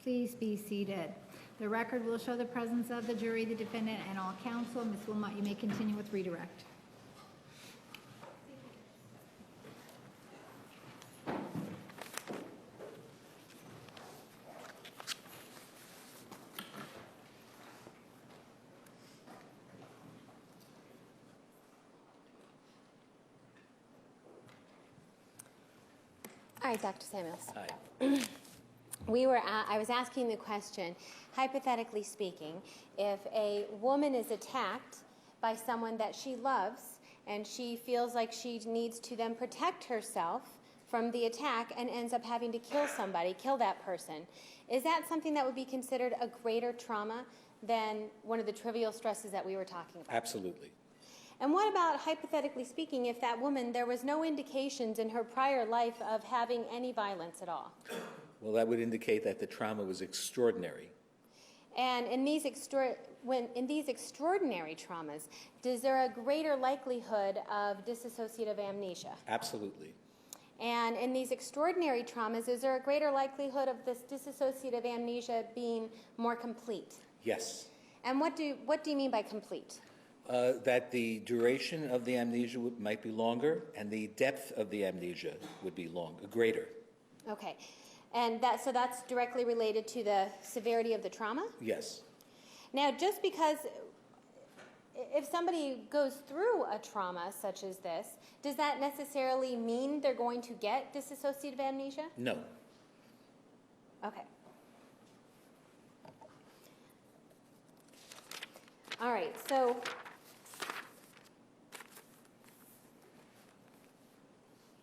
Please be seated. The record will show the presence of the jury, the defendant, and all counsel. Ms. Wilmot, you may continue with redirect. All right, Dr. Samuels. Hi. I was asking the question, hypothetically speaking, if a woman is attacked by someone that she loves and she feels like she needs to then protect herself from the attack and ends up having to kill somebody, kill that person, is that something that would be considered a greater trauma than one of the trivial stresses that we were talking about? Absolutely. And what about, hypothetically speaking, if that woman, there was no indications in her prior life of having any violence at all? Well, that would indicate that the trauma was extraordinary. And in these extraordinary traumas, is there a greater likelihood of dissociative amnesia? Absolutely. And in these extraordinary traumas, is there a greater likelihood of this dissociative amnesia being more complete? Yes. And what do you mean by complete? That the duration of the amnesia might be longer, and the depth of the amnesia would be greater. Okay. And so that's directly related to the severity of the trauma? Yes. Now, just because if somebody goes through a trauma such as this, does that necessarily mean they're going to get dissociative amnesia? No. Okay. All right, so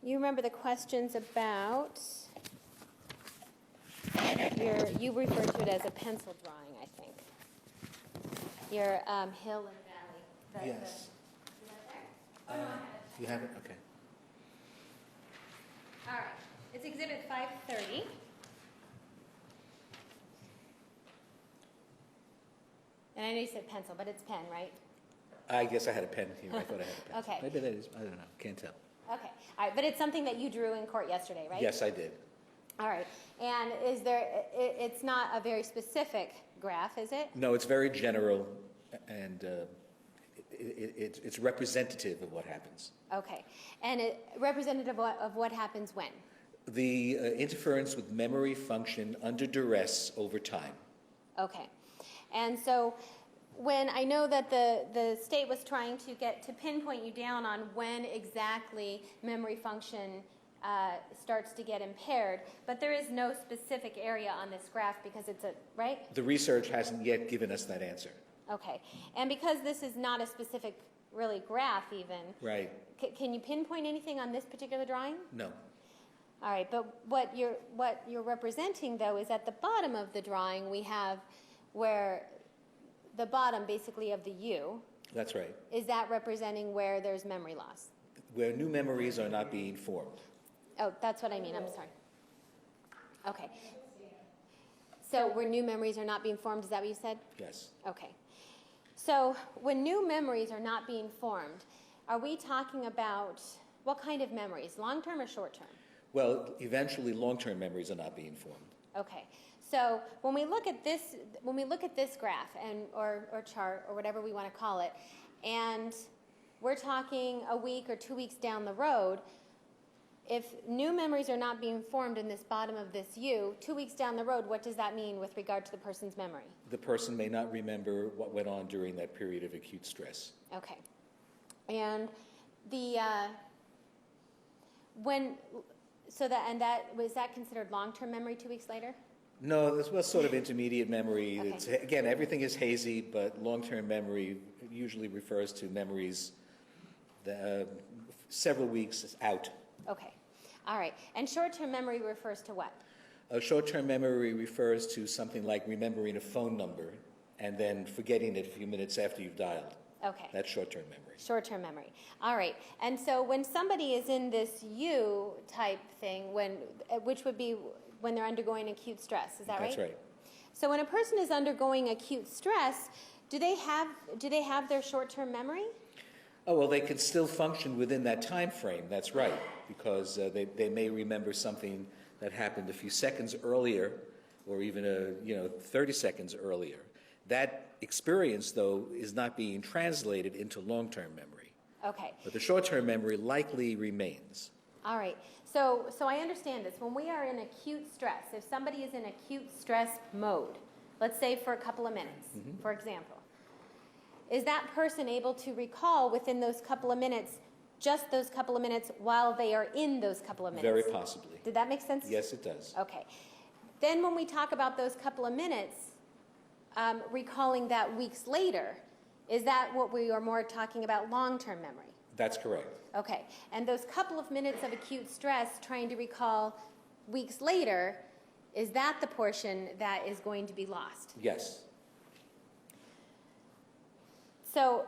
you remember the questions about you referred to it as a pencil drawing, I think. Your hill and valley. Yes. Is that there? Oh, no, I have it. You have it? Okay. All right. It's Exhibit 530. And I know you said pencil, but it's pen, right? I guess I had a pen here. I thought I had a pen. Okay. Maybe that is. I don't know. Can't tell. Okay. All right. But it's something that you drew in court yesterday, right? Yes, I did. All right. And it's not a very specific graph, is it? No, it's very general, and it's representative of what happens. Okay. And representative of what happens when? The interference with memory function under duress over time. Okay. And so when I know that the state was trying to get to pinpoint you down on when exactly memory function starts to get impaired, but there is no specific area on this graph because it's right? The research hasn't yet given us that answer. Okay. And because this is not a specific, really, graph even, Right. Can you pinpoint anything on this particular drawing? No. All right, but what you're representing, though, is at the bottom of the drawing we have where the bottom, basically, of the U. That's right. Is that representing where there's memory loss? Where new memories are not being formed. Oh, that's what I mean. I'm sorry. Okay. So where new memories are not being formed, is that what you said? Yes. Okay. So when new memories are not being formed, are we talking about what kind of memories, long-term or short-term? Well, eventually long-term memories are not being formed. Okay. So when we look at this graph or chart or whatever we want to call it, and we're talking a week or 2 weeks down the road, if new memories are not being formed in this bottom of this U, 2 weeks down the road, what does that mean with regard to the person's memory? The person may not remember what went on during that period of acute stress. Okay. And was that considered long-term memory 2 weeks later? No, this was sort of intermediate memory. Okay. Again, everything is hazy, but long-term memory usually refers to memories several weeks out. Okay. All right. And short-term memory refers to what? Short-term memory refers to something like remembering a phone number and then forgetting it a few minutes after you've dialed. Okay. That's short-term memory. Short-term memory. All right. And so when somebody is in this U type thing, which would be when they're undergoing acute stress, is that right? That's right. So when a person is undergoing acute stress, do they have their short-term memory? Oh, well, they can still function within that time frame. That's right, because they may remember something that happened a few seconds earlier or even 30 seconds earlier. That experience, though, is not being translated into long-term memory. Okay. But the short-term memory likely remains. All right. So I understand this. When we are in acute stress, if somebody is in acute stress mode, let's say for a couple of minutes, for example, is that person able to recall within those couple of minutes, just those couple of minutes while they are in those couple of minutes? Very possibly. Did that make sense? Yes, it does. Okay. Then when we talk about those couple of minutes, recalling that weeks later, is that what we are more talking about long-term memory? That's correct. Okay. And those couple of minutes of acute stress trying to recall weeks later, is that the portion that is going to be lost? Yes. So,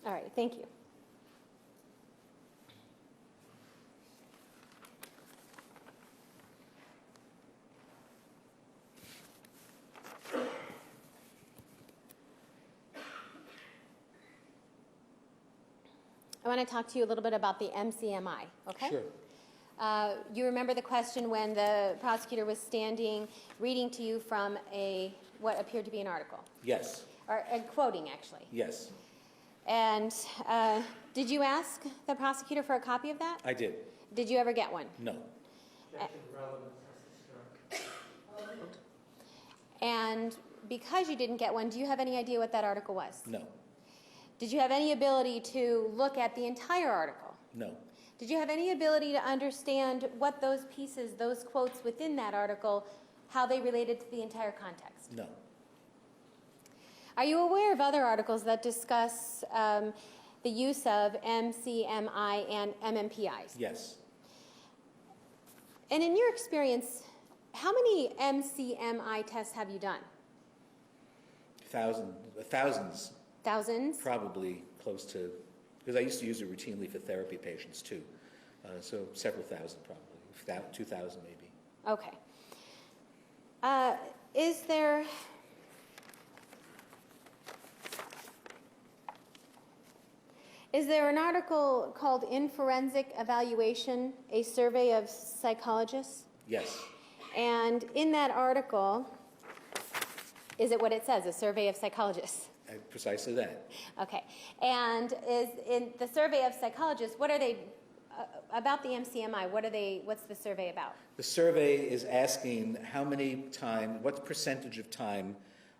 all right, thank you. I want to talk to you a little bit about the MCMI, okay? Sure. You remember the question when the prosecutor was standing, reading to you from what appeared to be an article? Yes. Or quoting, actually. Yes. And did you ask the prosecutor for a copy of that? I did. Did you ever get one? No. And because you didn't get one, do you have any idea what that article was? No. Did you have any ability to look at the entire article? No. Did you have any ability to understand what those pieces, those quotes within that article, how they related to the entire context? No. Are you aware of other articles that discuss the use of MCMI and MMPIs? Yes. And in your experience, how many MCMI tests have you done? Thousands. Thousands? Probably close to, because I used to use it routinely for therapy patients too. So several thousand probably, 2,000 maybe. Okay. Is there an article called In Forensic Evaluation, a Survey of Psychologists? Yes. And in that article, is it what it says, a survey of psychologists? Precisely that. Okay. And is in the survey of psychologists, what are they, about the MCMI, what's the survey about? The survey is asking what percentage of time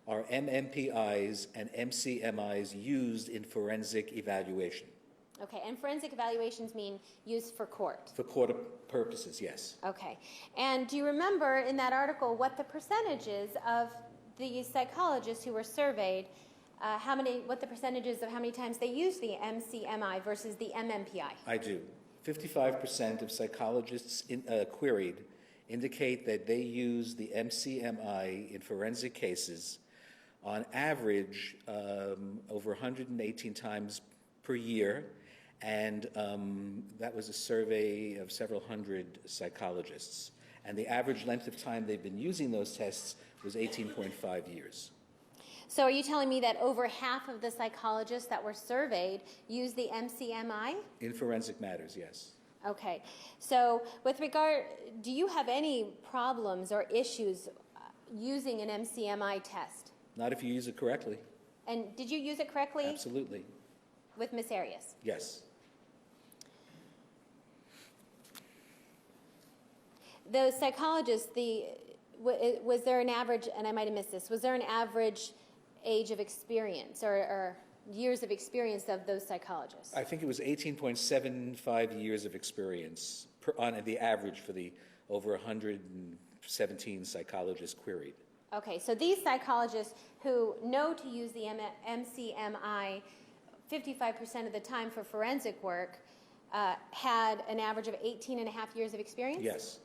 are MMPIs and MCMIs used in forensic evaluation? Okay, and forensic evaluations mean used for court? For court purposes, yes. Okay. And do you remember in that article what the percentages of the psychologists who were surveyed, what the percentages of how many times they used the MCMI versus the MMPI? I do. 55% of psychologists queried indicate that they use the MCMI in forensic cases on average over 118 times per year, and that was a survey of several hundred psychologists. And the average length of time they've been using those tests was 18.5 years. So are you telling me that over half of the psychologists that were surveyed used the MCMI? In forensic matters, yes. Okay. So with regard, do you have any problems or issues using an MCMI test? Not if you use it correctly. And did you use it correctly? Absolutely. With Miss Arias? Yes. The psychologists, was there an average, and I might have missed this, was there an average age of experience or years of experience of those psychologists? I think it was 18.75 years of experience on the average for the over 117 psychologists queried. Okay, so these psychologists who know to use the MCMI 55% of the time for forensic work had an average of 18 and a half years of experience? Yes.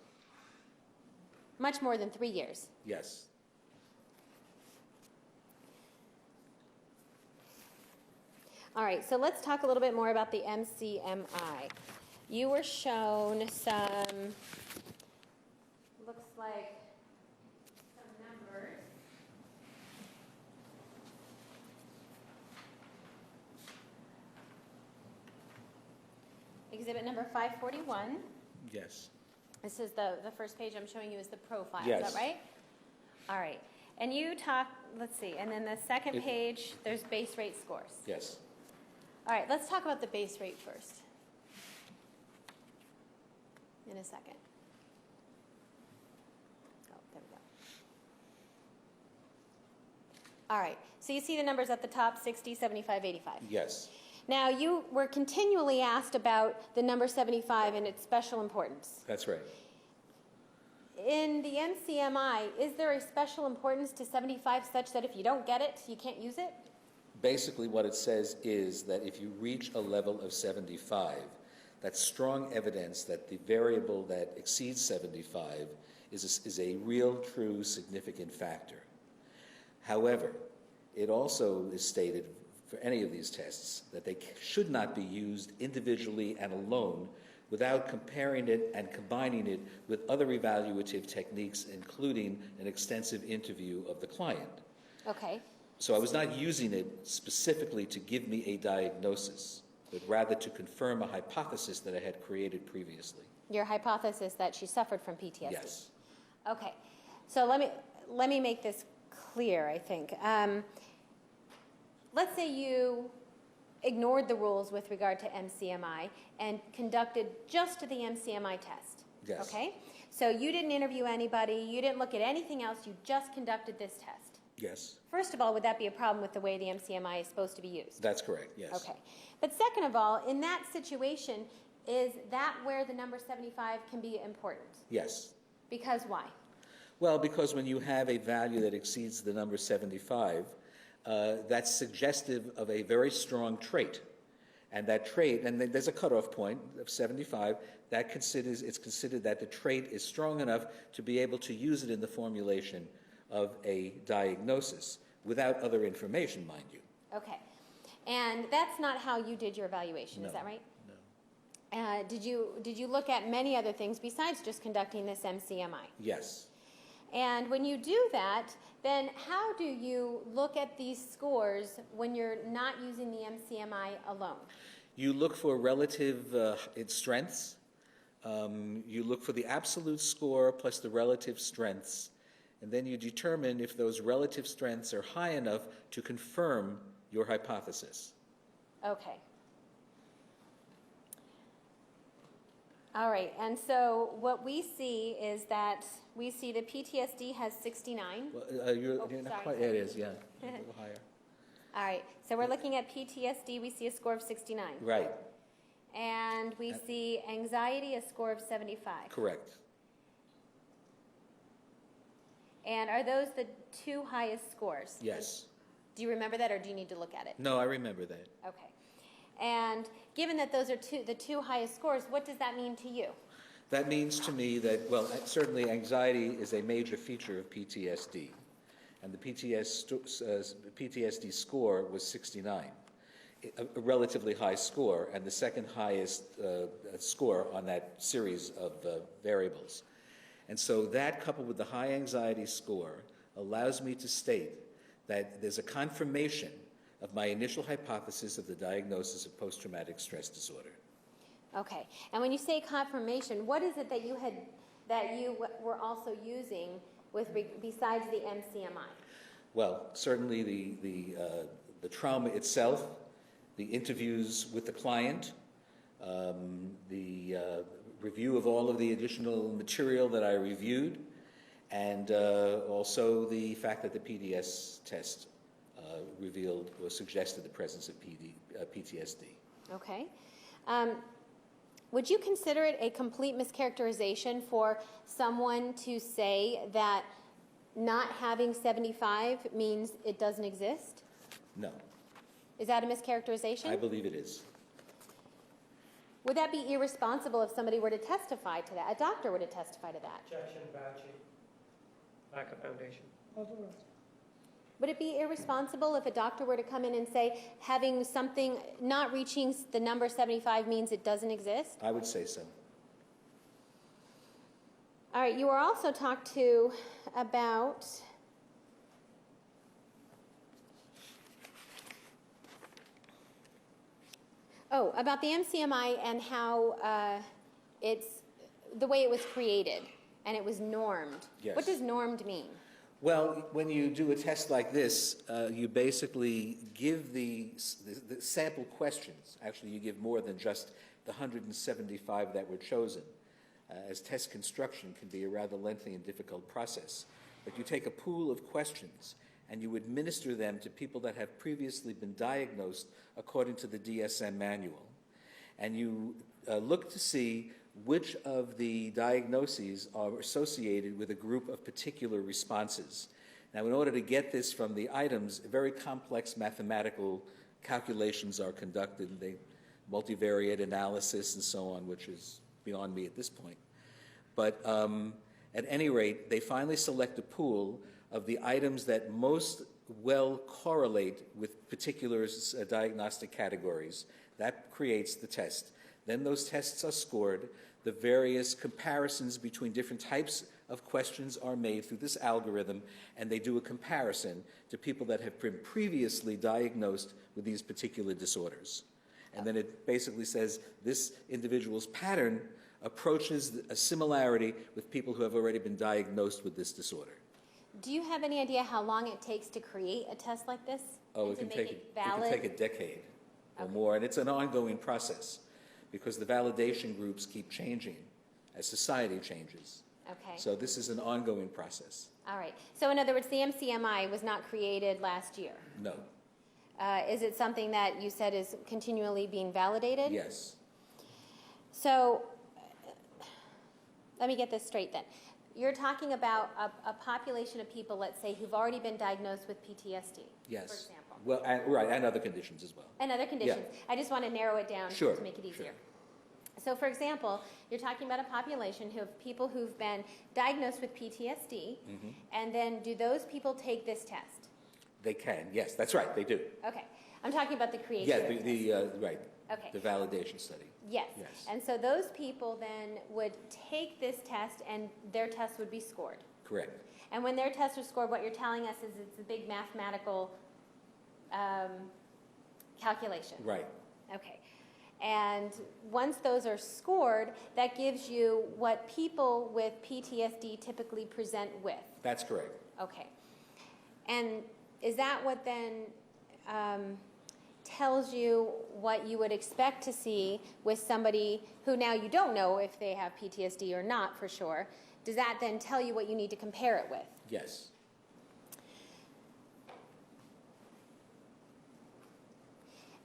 Much more than 3 years. Yes. All right, so let's talk a little bit more about the MCMI. You were shown some, looks like some numbers. exhibit number 541. Yes. This is the first page I'm showing you is the profile. Yes. Is that right? All right. And you talk, let's see, and then the second page, there's base rate scores. Yes. All right, let's talk about the base rate first. In a second. Oh, there we go. All right, so you see the numbers at the top, 60, 75, 85. Yes. Now, you were continually asked about the number 75 and its special importance. That's right. In the MCMI, is there a special importance to 75 such that if you don't get it, you can't use it? Basically, what it says is that if you reach a level of 75, that's strong evidence that the variable that exceeds 75 is a real, true, significant factor. However, it also is stated for any of these tests that they should not be used individually and alone without comparing it and combining it with other evaluative techniques, including an extensive interview of the client. Okay. So I was not using it specifically to give me a diagnosis, but rather to confirm a hypothesis that I had created previously. Your hypothesis that she suffered from PTSD. Yes. Okay. So let me make this clear, I think. Let's say you ignored the rules with regard to MCMI and conducted just the MCMI test. Yes. Okay? So you didn't interview anybody, you didn't look at anything else, you just conducted this test. Yes. First of all, would that be a problem with the way the MCMI is supposed to be used? That's correct, yes. Okay. But second of all, in that situation, is that where the number 75 can be important? Yes. Because why? Well, because when you have a value that exceeds the number 75, that's suggestive of a very strong trait. And that trait, and there's a cutoff point of 75, it's considered that the trait is strong enough to be able to use it in the formulation of a diagnosis without other information, mind you. Okay. And that's not how you did your evaluation, is that right? No. Did you look at many other things besides just conducting this MCMI? Yes. And when you do that, then how do you look at these scores when you're not using the MCMI alone? You look for relative strengths. You look for the absolute score plus the relative strengths. And then you determine if those relative strengths are high enough to confirm your hypothesis. Okay. All right, and so what we see is that we see the PTSD has 69. Well, you're not sorry. quite, it is, yeah, a little higher. All right, so we're looking at PTSD, we see a score of 69. Right, And we see anxiety, a score of 75. correct. And are those the two highest scores? Yes. Do you remember that, or do you need to look at it? No, I remember that. Okay. And given that those are the two highest scores, what does that mean to you? That means to me that, well, certainly anxiety is a major feature of PTSD. And the PTSD score was 69, a relatively high score, and the second highest score on that series of variables. And so that, coupled with the high anxiety score, allows me to state that there's a confirmation of my initial hypothesis of the diagnosis of post-traumatic stress disorder. Okay. And when you say confirmation, what is it that you were also using besides the MCMI? Well, certainly the trauma itself, the interviews with the client, the review of all of the additional material that I reviewed, and also the fact that the PDS test revealed or suggested the presence of PTSD. Okay. Would you consider it a complete mischaracterization for someone to say that not having 75 means it doesn't exist? No. Is that a mischaracterization? I believe it is. Would that be irresponsible if somebody were to testify to that? A doctor were to testify to that? Objection, Bouchy. Lack of foundation. Would it be irresponsible if a doctor were to come in and say having something not reaching the number 75 means it doesn't exist? I would say so. All right, you were also talked to about Oh, about the MCMI and how it's the way it was created and it was normed. Yes. What does normed mean? Well, when you do a test like this, you basically give the sample questions. Actually, you give more than just the 175 that were chosen, as test construction can be a rather lengthy and difficult process. But you take a pool of questions and you administer them to people that have previously been diagnosed according to the DSM manual. And you look to see which of the diagnoses are associated with a group of particular responses. Now, in order to get this from the items, very complex mathematical calculations are conducted, they multivariate analysis and so on, which is beyond me at this point. But at any rate, they finally select a pool of the items that most well correlate with particular diagnostic categories. That creates the test. Then those tests are scored. The various comparisons between different types of questions are made through this algorithm, and they do a comparison to people that have been previously diagnosed with these particular disorders. And then it basically says this individual's pattern approaches a similarity with people who have already been diagnosed with this disorder. Do you have any idea how long it takes to create a test like this? Oh, and it can to make take it valid? it can take a decade or more, and it's an ongoing process because the validation groups keep changing as society changes. Okay. So this is an ongoing process. All right. So in other words, the MCMI was not created last year. No. Is it something that you said is continually being validated? Yes. So let me get this straight then. You're talking about a population of people, let's say, who've already been diagnosed with PTSD, Yes. for example. Well, and other conditions as well. And other conditions. Yeah. I just want to narrow it down Sure, to make it easier. sure. So, for example, you're talking about a population of people who've been diagnosed with PTSD, and then do those people take this test? They can, yes, that's right, they do. Okay. I'm talking about the creation Yeah, of the test. right, Okay. the validation study. Yes. Yes. And so those people then would take this test and their test would be scored. Correct. And when their tests are scored, what you're telling us is it's a big mathematical calculation. Right. Okay. And once those are scored, that gives you what people with PTSD typically present with. That's correct. Okay. And is that what then tells you what you would expect to see with somebody who now you don't know if they have PTSD or not for sure? Does that then tell you what you need to compare it with? Yes.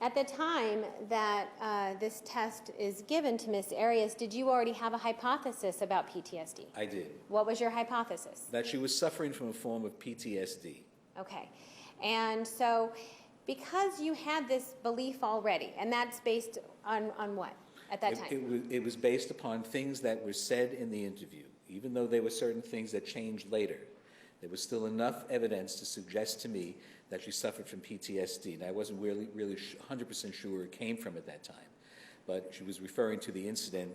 At the time that this test is given to Ms. Arias, did you already have a hypothesis about PTSD? I did. What was your hypothesis? That she was suffering from a form of PTSD. Okay. And so because you had this belief already, and that's based on what at that time? It was based upon things that were said in the interview. Even though there were certain things that changed later, there was still enough evidence to suggest to me that she suffered from PTSD. And I wasn't really 100% sure where it came from at that time. But she was referring to the incident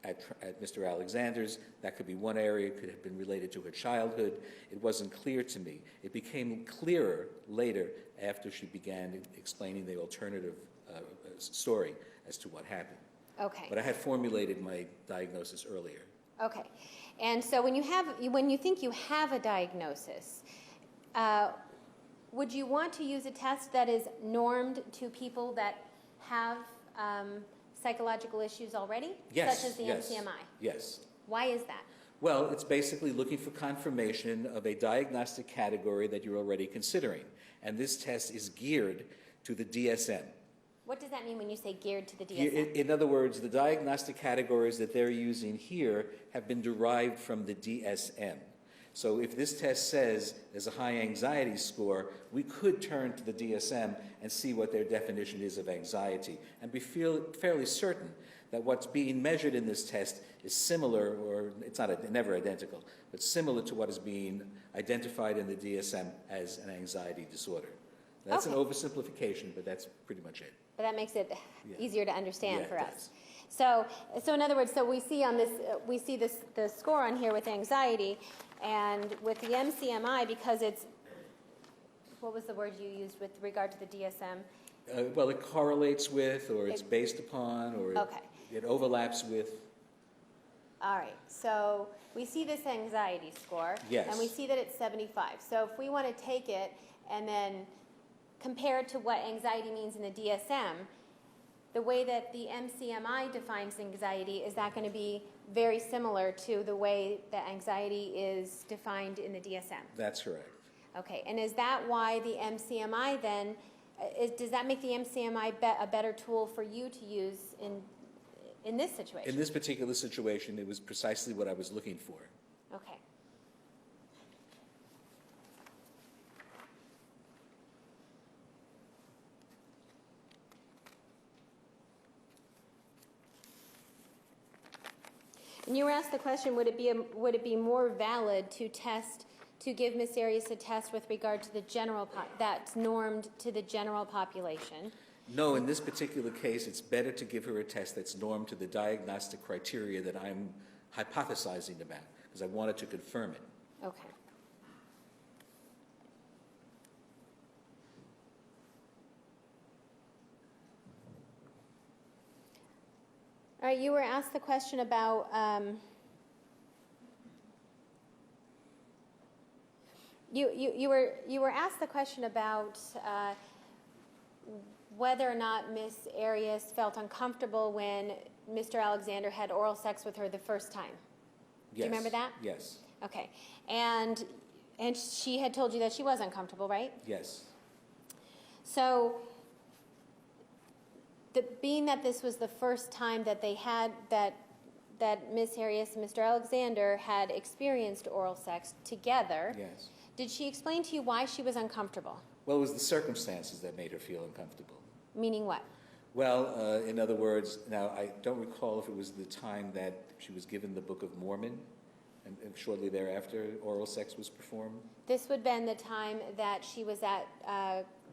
at Mr. Alexander's. That could be one area. It could have been related to her childhood. It wasn't clear to me. It became clearer later after she began explaining the alternative story as to what happened. Okay. But I had formulated my diagnosis earlier. Okay. And so when you think you have a diagnosis, would you want to use a test that is normed to people that have psychological issues already? Yes. Such as the MCMI? Yes. Why is that? Well, it's basically looking for confirmation of a diagnostic category that you're already considering. And this test is geared to the DSM. What does that mean when you say geared to the DSM? In other words, the diagnostic categories that they're using here have been derived from the DSM. So if this test says there's a high anxiety score, we could turn to the DSM and see what their definition is of anxiety and be fairly certain that what's being measured in this test is similar, or it's not never identical, but similar to what is being identified in the DSM as an anxiety disorder. That's an oversimplification, but that's pretty much it. But that makes it easier to understand for it us. So in other words, so we see on this, the score on here with anxiety, and with the MCMI, because it's, what was the word you used with regard to the DSM? Well, it correlates with, or it's based upon, or Okay. it overlaps with. All right, so we see this anxiety score. Yes. And we see that it's 75. So if we want to take it and then compare it to what anxiety means in the DSM, the way that the MCMI defines anxiety, is that going to be very similar to the way that anxiety is defined in the DSM? That's correct. Okay, and is that why the MCMI then, does that make the MCMI a better tool for you to use in this situation? In this particular situation, it was precisely what I was looking for. Okay. And you were asked the question, would it be more valid to give Miss Arias a test with regard to the general that's normed to the general population? No, in this particular case, it's better to give her a test that's normed to the diagnostic criteria that I'm hypothesizing about, because I wanted to confirm it. Okay. All right, you were asked the question about you were asked the question about whether or not Miss Arias felt uncomfortable when Mr. Alexander had oral sex with her the first time. Yes. Do you remember that? Yes. Okay, and she had told you that she was uncomfortable, right? Yes. So, being that this was the first time that they had that Miss Arias and Mr. Alexander had experienced oral sex together, Yes. did she explain to you why she was uncomfortable? Well, it was the circumstances that made her feel uncomfortable. Meaning what? Well, in other words, now I don't recall if it was the time that she was given the Book of Mormon, and shortly thereafter oral sex was performed. This would have been the time that she was at.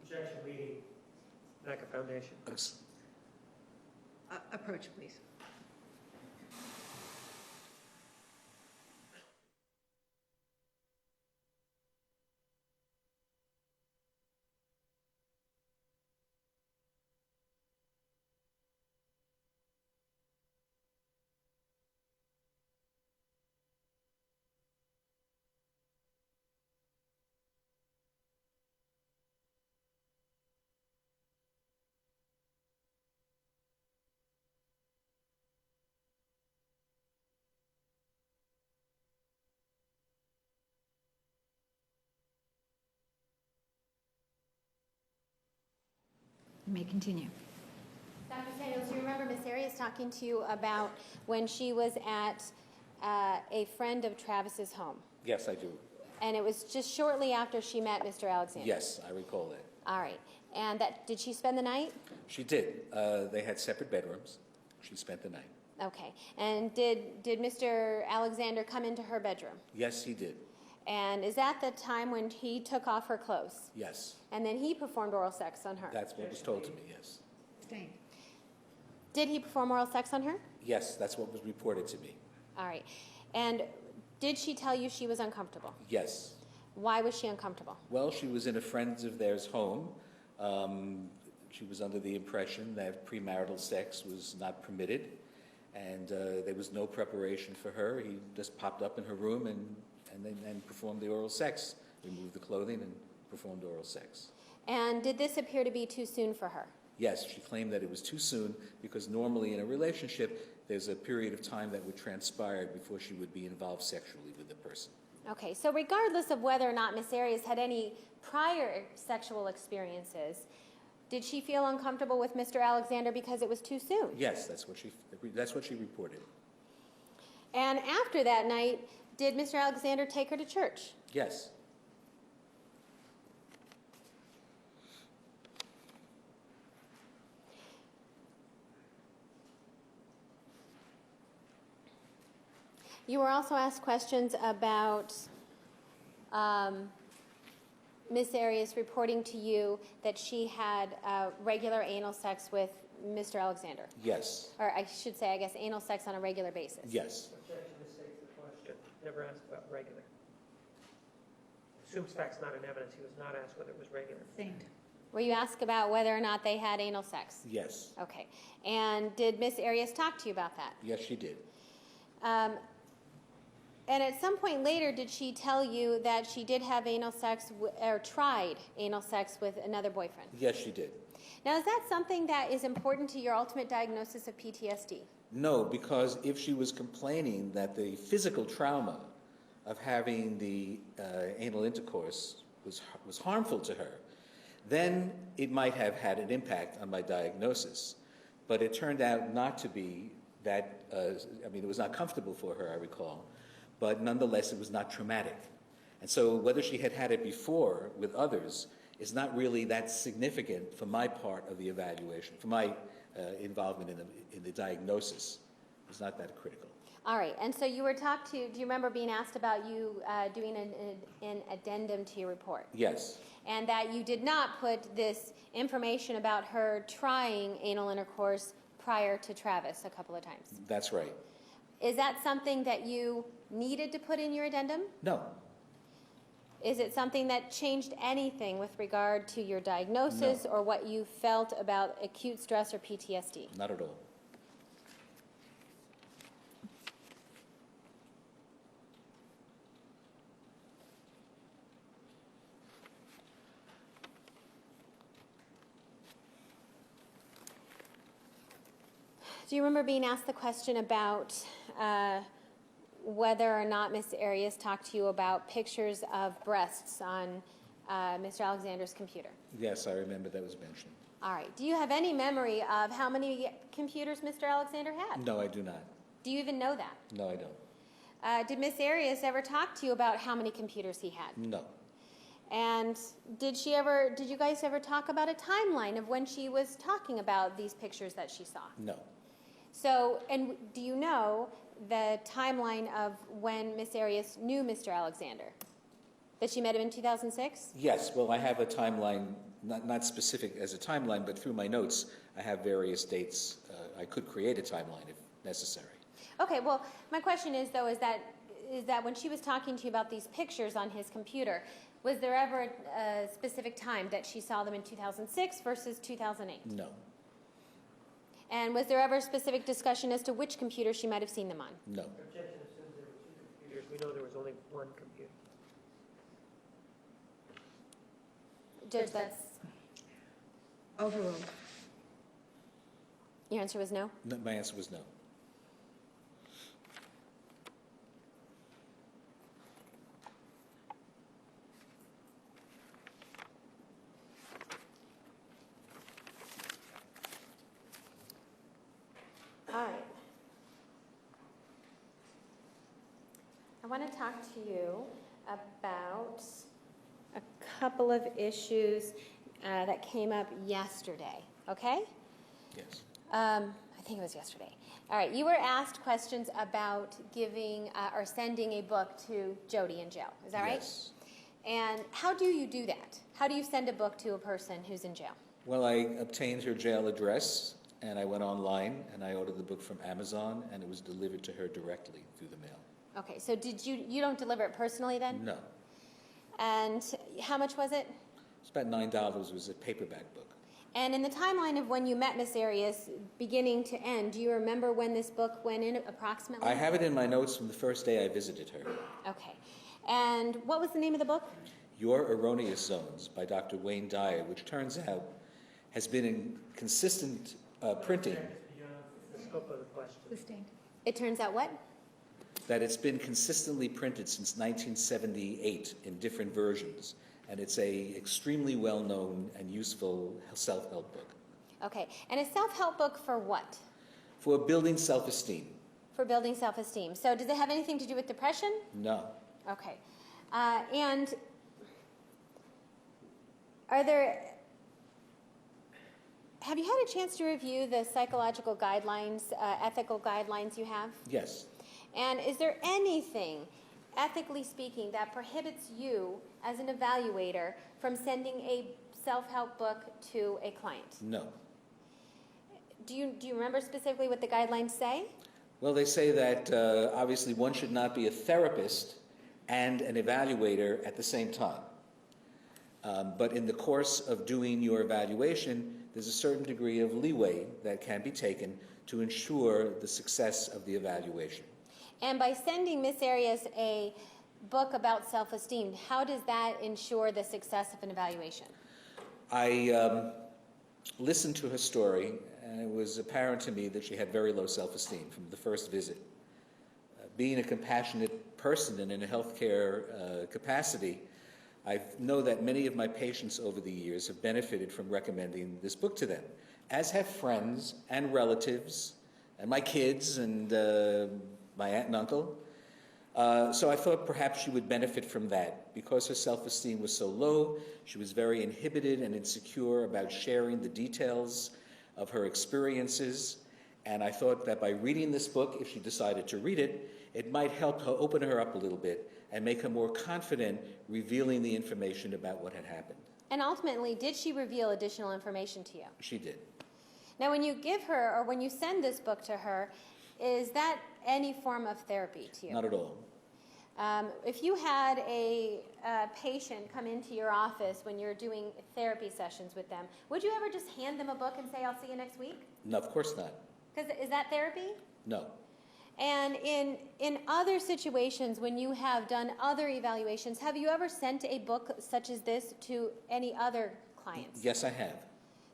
Objection leading. NACA Foundation. Approach, please. You may continue. Dr. Samuels, do you remember Miss Arias talking to you about when she was at a friend of Travis's home? Yes, I do. And it was just shortly after she met Mr. Alexander? Yes, I recall that. All right. And did she spend the night? She did. They had separate bedrooms. She spent the night. Okay. And did Mr. Alexander come into her bedroom? Yes, he did. And is that the time when he took off her clothes? Yes. And then he performed oral sex on her? That's what was told to me, yes. Sustained. Did he perform oral sex on her? Yes, that's what was reported to me. All right. And did she tell you she was uncomfortable? Yes. Why was she uncomfortable? Well, she was in a friend of theirs' home. She was under the impression that premarital sex was not permitted, and there was no preparation for her. He just popped up in her room and then performed the oral sex, removed the clothing and performed oral sex. And did this appear to be too soon for her? Yes, she claimed that it was too soon because normally in a relationship, there's a period of time that would transpire before she would be involved sexually with the person. Okay, so regardless of whether or not Miss Arias had any prior sexual experiences, did she feel uncomfortable with Mr. Alexander because it was too soon? Yes, that's what she reported. And after that night, did Mr. Alexander take her to church? Yes. You were also asked questions about Miss Arias reporting to you that she had regular anal sex with Mr. Alexander. Yes. Or I should say, I guess, anal sex on a regular basis. Yes. Objection misstates the question. Never asked about regular. Assumes fact's not in evidence. He was not asked whether it was regular. Sustained. Were you asked about whether or not they had anal sex? Yes. Okay. And did Miss Arias talk to you about that? Yes, she did. And at some point later, did she tell you that she did have anal sex or tried anal sex with another boyfriend? Yes, she did. Now, is that something that is important to your ultimate diagnosis of PTSD? No, because if she was complaining that the physical trauma of having the anal intercourse was harmful to her, then it might have had an impact on my diagnosis. But it turned out not to be that, it was not comfortable for her, I recall, but nonetheless it was not traumatic. And so whether she had had it before with others is not really that significant for my part of the evaluation, for my involvement in the diagnosis. It's not that critical. All right, and so you were talked to, do you remember being asked about you doing an addendum to your report? Yes. And that you did not put this information about her trying anal intercourse prior to Travis a couple of times? That's right. Is that something that you needed to put in your addendum? No. Is it something that changed anything with regard to your diagnosis No. or what you felt about acute stress or PTSD? Not at all. Do you remember being asked the question about whether or not Ms. Arias talked to you about pictures of breasts on Mr. Alexander's computer? Yes, I remember that was mentioned. All right. Do you have any memory of how many computers Mr. Alexander had? No, I do not. Do you even know that? No, I don't. Did Ms. Arias ever talk to you about how many computers he had? No. And did you guys ever talk about a timeline of when she was talking about these pictures that she saw? No. So, and do you know the timeline of when Miss Arias knew Mr. Alexander? That she met him in 2006? Yes, well, I have a timeline, not specific as a timeline, but through my notes, I have various dates. I could create a timeline if necessary. Okay, well, my question is, though, is that when she was talking to you about these pictures on his computer, was there ever a specific time that she saw them in 2006 versus 2008? No. And was there ever a specific discussion as to which computer she might have seen them on? No. Objection assumes there were two computers. We know there was only one computer. Judge, that's... Overruled. Your answer was no? No, my answer was no. All right. I want to talk to you about a couple of issues that came up yesterday, okay? Yes. I think it was yesterday. All right, you were asked questions about giving or sending a book to Jodi in jail. Is that right? Yes. And how do you do that? How do you send a book to a person who's in jail? Well, I obtained her jail address, and I went online, and I ordered the book from Amazon, and it was delivered to her directly through the mail. Okay, so did you don't deliver it personally then? No. And how much was it? It's about $9. It was a paperback book. And in the timeline of when you met Miss Arias, beginning to end, do you remember when this book went in approximately? I have it in my notes from the first day I visited her. Okay. And what was the name of the book? Your Erroneous Zones by Dr. Wayne Dyer, which turns out has been in consistent printing. The scope of the question. Sustained. It turns out what? That it's been consistently printed since 1978 in different versions, and it's a extremely well-known and useful self-help book. Okay. And a self-help book for what? For building self-esteem. For building self-esteem. So does it have anything to do with depression? No. Okay. And have you had a chance to review the psychological guidelines, ethical guidelines you have? Yes. And is there anything, ethically speaking, that prohibits you as an evaluator from sending a self-help book to a client? No. Do you remember specifically what the guidelines say? Well, they say that obviously one should not be a therapist and an evaluator at the same time. But in the course of doing your evaluation, there's a certain degree of leeway that can be taken to ensure the success of the evaluation. And by sending Miss Arias a book about self-esteem, how does that ensure the success of an evaluation? I listened to her story, and it was apparent to me that she had very low self-esteem from the first visit. Being a compassionate person and in a healthcare capacity, I know that many of my patients over the years have benefited from recommending this book to them, as have friends and relatives, and my kids, and my aunt and uncle. So I thought perhaps she would benefit from that. Because her self-esteem was so low, she was very inhibited and insecure about sharing the details of her experiences. And I thought that by reading this book, if she decided to read it, it might help her open her up a little bit and make her more confident revealing the information about what had happened. And ultimately, did she reveal additional information to you? She did. Now, when you give her, or when you send this book to her, is that any form of therapy to you? Not at all. If you had a patient come into your office when you're doing therapy sessions with them, would you ever just hand them a book and say, I'll see you next week? No, of course not. Because is that therapy? No. And in other situations, when you have done other evaluations, have you ever sent a book such as this to any other clients? Yes, I have.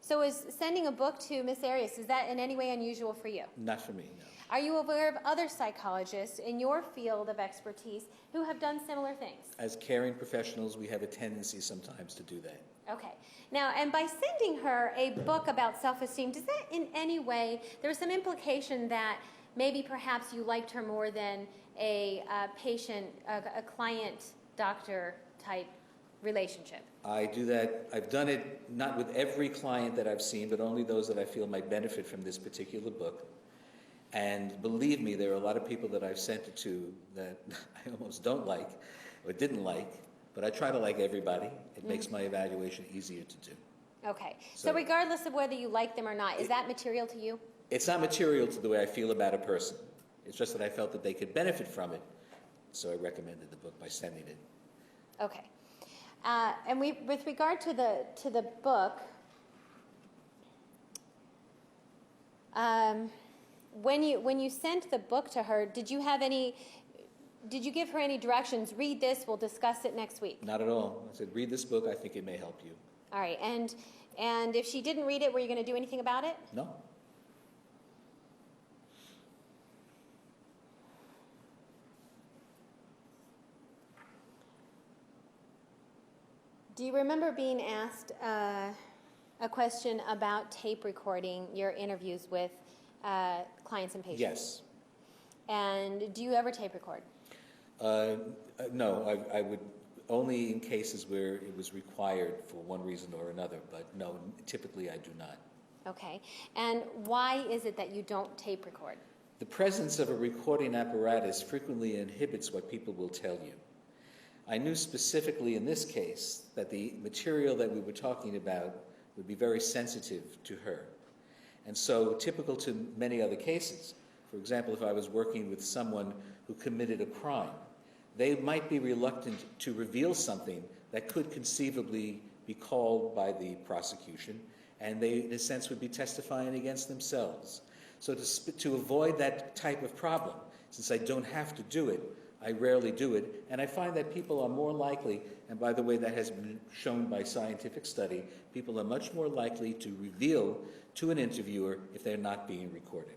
So is sending a book to Miss Arias, is that in any way unusual for you? Not for me, no. Are you aware of other psychologists in your field of expertise who have done similar things? As caring professionals, we have a tendency sometimes to do that. Okay. Now, and by sending her a book about self-esteem, does that in any way, there was some implication that maybe perhaps you liked her more than a patient, a client-doctor type relationship? I do that. I've done it not with every client that I've seen, but only those that I feel might benefit from this particular book. And believe me, there are a lot of people that I've sent it to that I almost don't like or didn't like, but I try to like everybody. It makes my evaluation easier to do. Okay. So regardless of whether you like them or not, is that material to you? It's not material to the way I feel about a person. It's just that I felt that they could benefit from it, so I recommended the book by sending it. Okay. And with regard to the book, when you sent the book to her, did you give her any directions? Read this, we'll discuss it next week. Not at all. I said, read this book, I think it may help you. All right, and if she didn't read it, were you going to do anything about it? No. Do you remember being asked a question about tape recording your interviews with clients and patients? Yes. And do you ever tape record? No, I would only in cases where it was required for one reason or another, but no, typically I do not. Okay. And why is it that you don't tape record? The presence of a recording apparatus frequently inhibits what people will tell you. I knew specifically in this case that the material that we were talking about would be very sensitive to her. And so, typical to many other cases, for example, if I was working with someone who committed a crime, they might be reluctant to reveal something that could conceivably be called by the prosecution, and they, in a sense, would be testifying against themselves. So to avoid that type of problem, since I don't have to do it, I rarely do it, and I find that people are more likely, and by the way, that has been shown by scientific study, people are much more likely to reveal to an interviewer if they're not being recorded.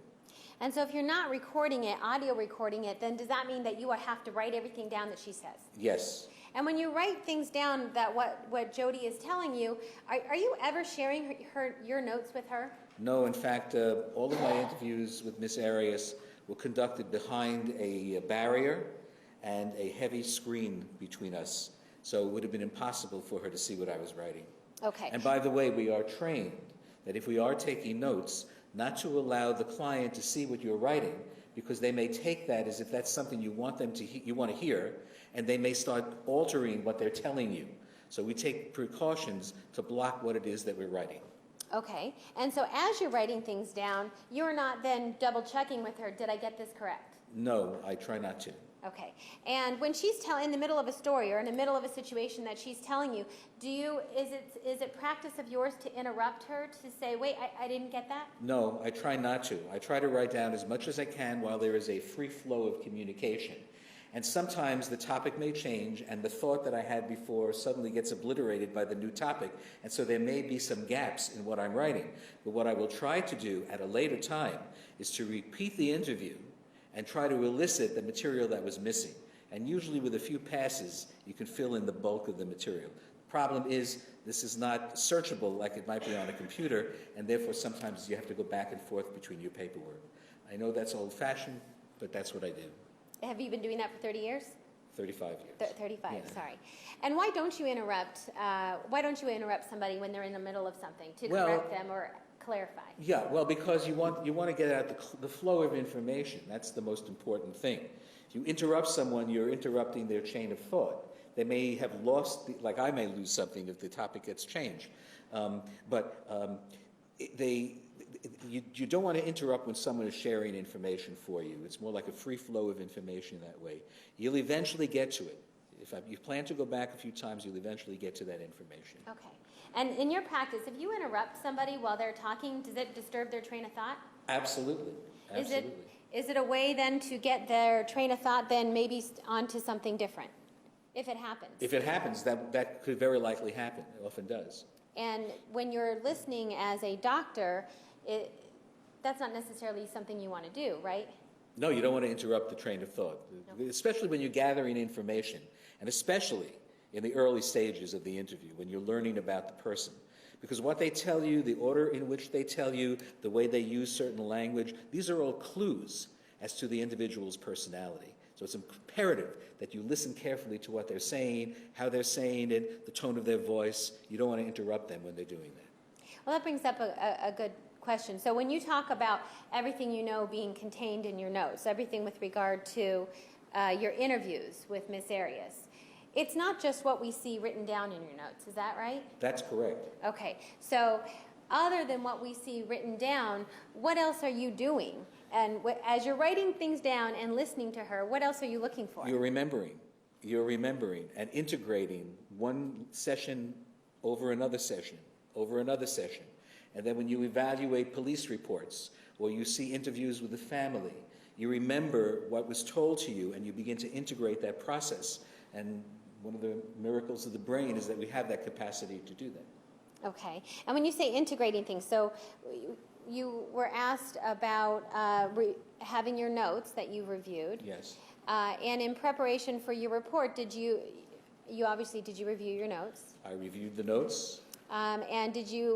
And so if you're not recording it, audio recording it, then does that mean that you have to write everything down that she says? Yes. And when you write things down that what Jodi is telling you, are you ever sharing your notes with her? No, in fact, all of my interviews with Miss Arias were conducted behind a barrier and a heavy screen between us, so it would have been impossible for her to see what I was writing. Okay. And by the way, we are trained that if we are taking notes, not to allow the client to see what you're writing, because they may take that as if that's something you want them to you want to hear, and they may start altering what they're telling you. So we take precautions to block what it is that we're writing. Okay. And so as you're writing things down, you're not then double checking with her, did I get this correct? No, I try not to. Okay. And when she's in the middle of a story or in the middle of a situation that she's telling you, is it practice of yours to interrupt her to say, wait, I didn't get that? No, I try not to. I try to write down as much as I can while there is a free flow of communication. And sometimes the topic may change and the thought that I had before suddenly gets obliterated by the new topic. And so there may be some gaps in what I'm writing. But what I will try to do at a later time is to repeat the interview and try to elicit the material that was missing. And usually with a few passes, you can fill in the bulk of the material. The problem is this is not searchable like it might be on a computer, and therefore sometimes you have to go back and forth between your paperwork. I know that's old-fashioned, but that's what I do. Have you been doing that for 30 years? 35 years. 35, Yeah. sorry. And why don't you interrupt somebody when they're in the middle of something to correct them or clarify? Yeah, well, because you want to get out the flow of information. That's the most important thing. If you interrupt someone, you're interrupting their chain of thought. They may have lost, like I may lose something if the topic gets changed. You don't want to interrupt when someone is sharing information for you. It's more like a free flow of information that way. You'll eventually get to it. If you plan to go back a few times, you'll eventually get to that information. Okay. And in your practice, if you interrupt somebody while they're talking, does it disturb their train of thought? Absolutely. Absolutely. Is it a way then to get their train of thought then maybe onto something different, if it happens? If it happens, that could very likely happen. It often does. And when you're listening as a doctor, that's not necessarily something you want to do, right? No, you don't want to interrupt the train of thought, especially when you're gathering information, and especially in the early stages of the interview when you're learning about the person. Because what they tell you, the order in which they tell you, the way they use certain language, these are all clues as to the individual's personality. So it's imperative that you listen carefully to what they're saying, how they're saying it, the tone of their voice. You don't want to interrupt them when they're doing that. Well, that brings up a good question. So when you talk about everything you know being contained in your notes, everything with regard to your interviews with Ms. Arias, it's not just what we see written down in your notes. Is that right? That's correct. Okay. So other than what we see written down, what else are you doing? And as you're writing things down and listening to her, what else are you looking for? You're remembering and integrating one session over another session, over another session. And then when you evaluate police reports or you see interviews with the family, you remember what was told to you and you begin to integrate that process. And one of the miracles of the brain is that we have that capacity to do that. Okay. And when you say integrating things, so you were asked about having your notes that you reviewed. Yes. And in preparation for your report, did you review your notes? I reviewed the notes. And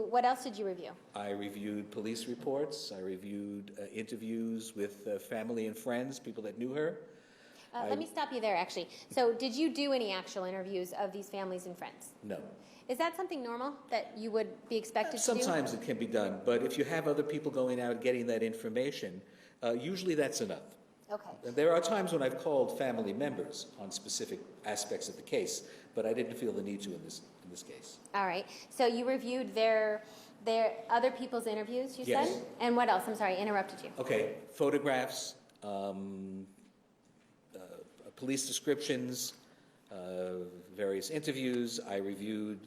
what else did you review? I reviewed police reports. I reviewed interviews with family and friends, people that knew her. Let me stop you there, actually. So did you do any actual interviews of these families and friends? No. Is that something normal that you would be expected to do? Sometimes it can be done, but if you have other people going out getting that information, usually that's enough. Okay. And there are times when I've called family members on specific aspects of the case, but I didn't feel the need to in this case. All right. So you reviewed their other people's interviews, you Yes. said? And what else? I'm sorry, I interrupted you. Okay, photographs, police descriptions, various interviews. I reviewed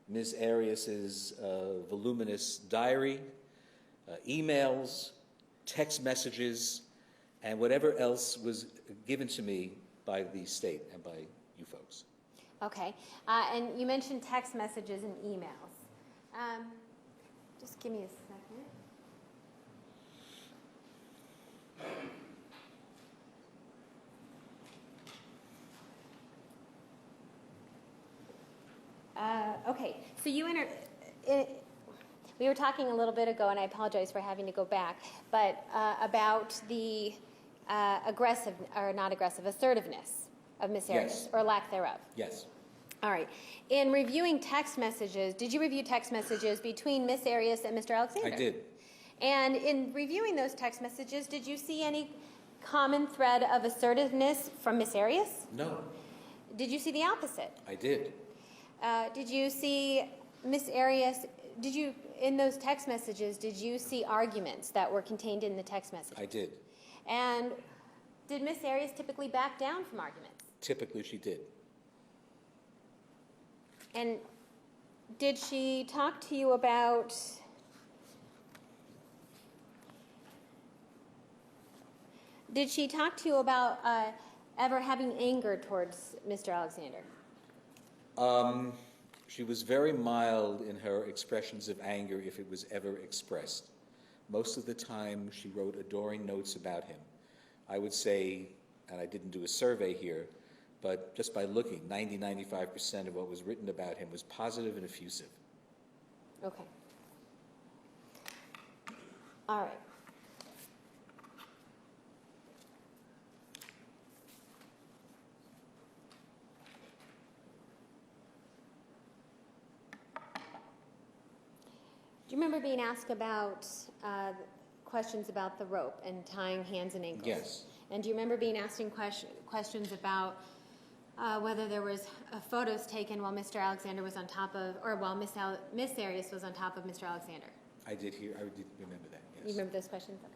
Ms. Arias's voluminous diary, emails, text messages, and whatever else was given to me by the state and by you folks. Okay. And you mentioned text messages and emails. Just give me a second. Okay, so we were talking a little bit ago, and I apologize for having to go back, but about the assertiveness of Ms. Arias, Yes. or lack thereof. Yes. All right. In reviewing text messages, did you review text messages between Ms. Arias and Mr. Alexander? I did. And in reviewing those text messages, did you see any common thread of assertiveness from Ms. Arias? No. Did you see the opposite? I did. Did you see Ms. Arias, in those text messages, did you see arguments that were contained in the text message? I did. And Did Miss Arias typically back down from arguments? Typically, she did. And did she talk to you about ever having anger towards Mr. Alexander? She was very mild in her expressions of anger if it was ever expressed. Most of the time, she wrote adoring notes about him. I would say, and I didn't do a survey here, but just by looking, 95% of what was written about him was positive and effusive. Okay. All right. Do you remember being asked about questions about the rope and tying hands and ankles? Yes. And do you remember being asked questions about whether there was photos taken while Mr. Alexander was on top of, or while Miss Arias was on top of Mr. Alexander? I did remember that, yes. You remember those questions? Okay.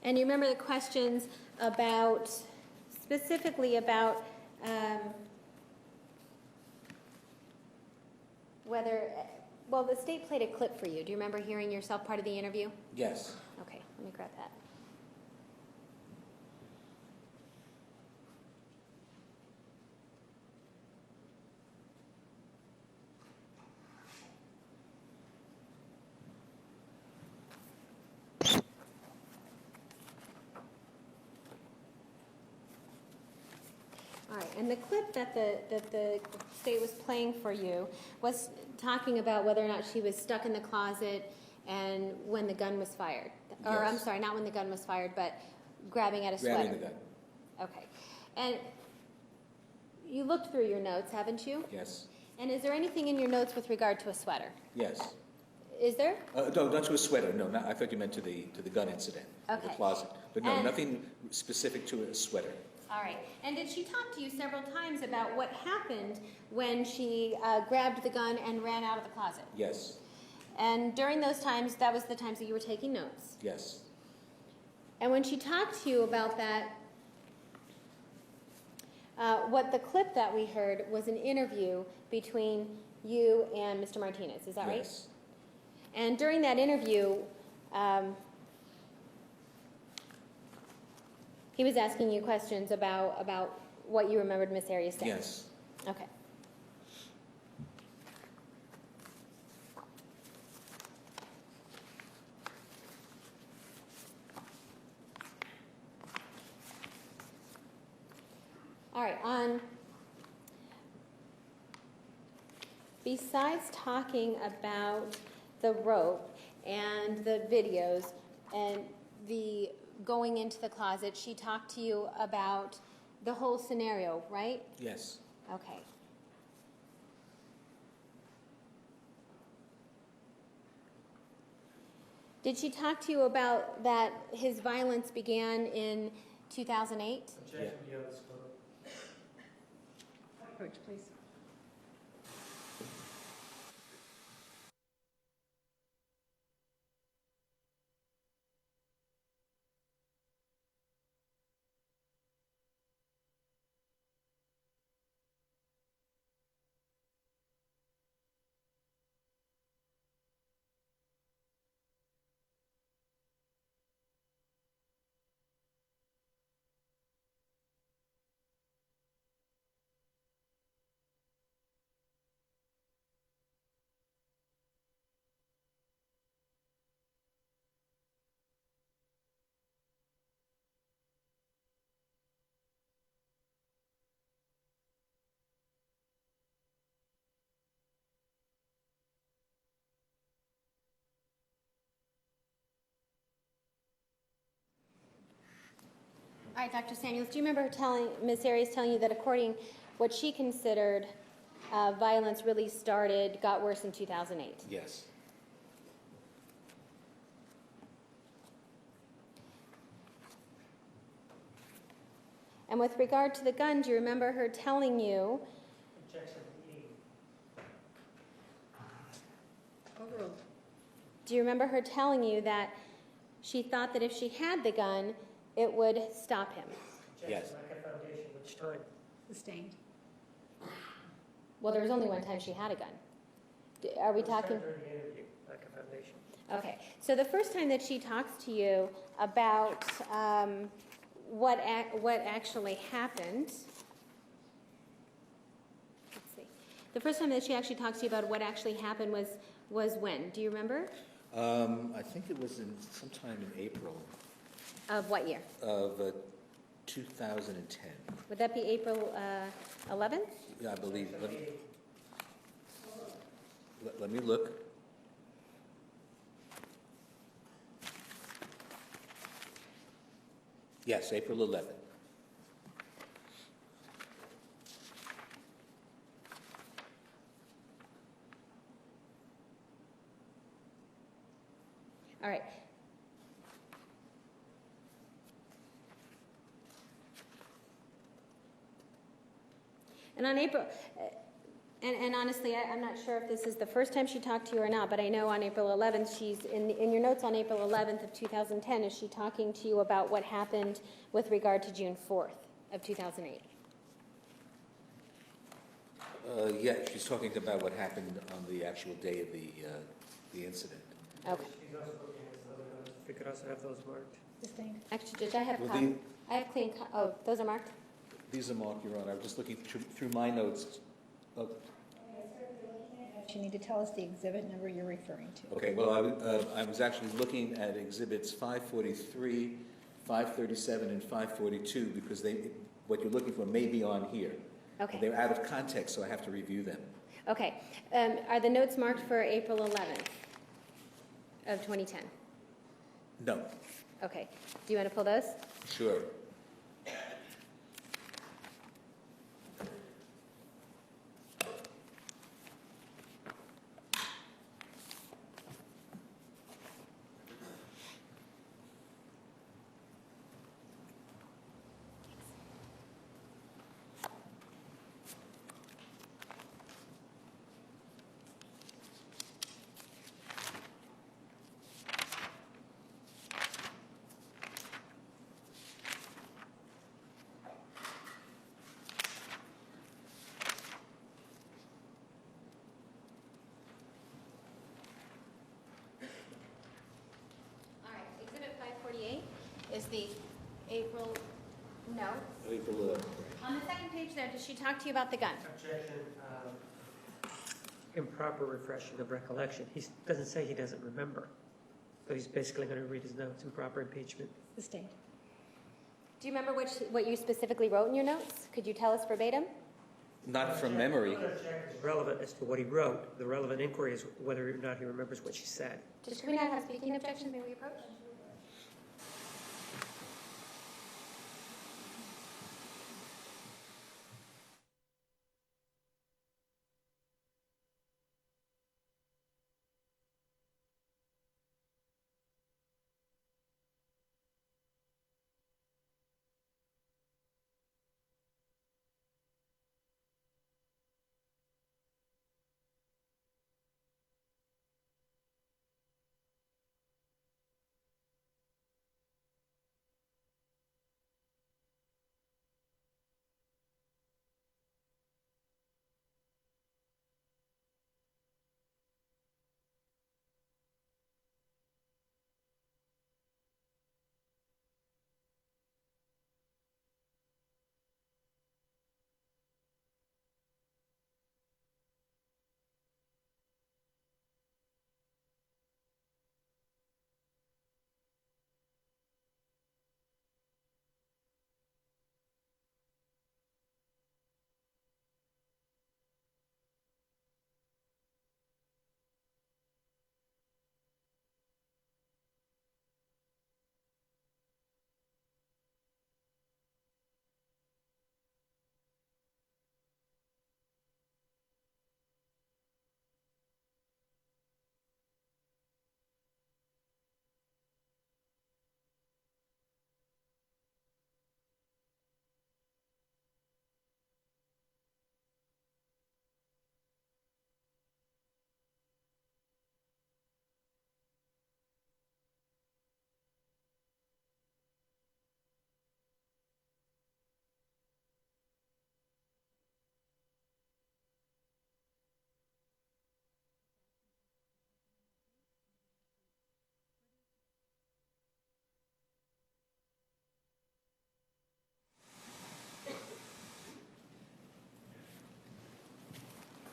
And you remember the questions about, specifically about whether, well, the state played a clip for you. Do you remember hearing yourself part of the interview? Yes. Okay, let me grab that. All right, and the clip that the state was playing for you was talking about whether or not she was stuck in the closet and when the gun was fired. Or, Yes. I'm sorry, not when the gun was fired, but grabbing at a sweater. Grabbing the gun. Okay. And you looked through your notes, haven't you? Yes. And is there anything in your notes with regard to a sweater? Yes. Is there? No, not to a sweater. No, I thought you meant to the gun incident. The Okay. closet. But no, And- nothing specific to a sweater. All right. And did she talk to you several times about what happened when she grabbed the gun and ran out of the closet? Yes. And during those times, that was the times that you were taking notes. Yes. And when she talked to you about that, what the clip that we heard was an interview between you and Mr. Martinez. Is that right? Yes. And during that interview, he was asking you questions about what you remembered Miss Arias saying. Yes. Okay. All right, besides talking about the rope and the videos and the going into the closet, she talked to you about the whole scenario, right? Yes. Okay. Did she talk to you about that his violence began in 2008? Objection, yes. Approach, please. All right, Dr. Samuels, do you remember Ms. Arias telling you that according what she considered violence really got worse in 2008? Yes. And with regard to the gun, do you remember her telling you, Objection E. Overruled. do you remember her telling you that she thought that if she had the gun, it would stop him? Yes. Objection, lack of foundation, which time? Sustained. Well, there was only one time she had a gun. Are we First time talking? during the interview, lack of foundation. Okay, so the first time that she talks to you about what actually happened, let's see. The first time that she actually talks to you about what actually happened was when? Do you remember? I think it was in sometime in April Of what year? of 2010. Would that be April 11th? Yeah, I believe. Let me look. Yes, April 11th. All right. And on April, and honestly, I'm not sure if this is the first time she talked to you or not, but I know on April 11th, she's in your notes on April 11th of 2010, is she talking to you about what happened with regard to June 4th of 2008? Yeah, she's talking about what happened on the actual day of the incident. Okay. She's also looking at some other notes. We could also have those marked. Sustained. Actually, Judge, I have Well, I have clean. Oh, those are marked. These are marked, Your Honor. I'm just looking through my notes. Oh, You need to tell us the exhibit number you're referring to. okay, well, I was actually looking at exhibits 543, 537, and 542 because what you're looking for may be on here. Okay. They're out of context, so I have to review them. Okay. Are the notes marked for April 11th of 2010? No, Okay. Do you want to pull those? sure. All right. Exhibit 548 is the April note. April 11th. On the second page there, does she talk to you about the gun? Objection, improper refreshing of recollection. He doesn't say he doesn't remember. So he's basically going to read his notes, improper impeachment. Sustained. Do you remember what you specifically wrote in your notes? Could you tell us verbatim? Not from memory. It's relevant as to what he wrote. The relevant inquiry is whether or not he remembers what she said. Just can we not have speaking objections? May we approach?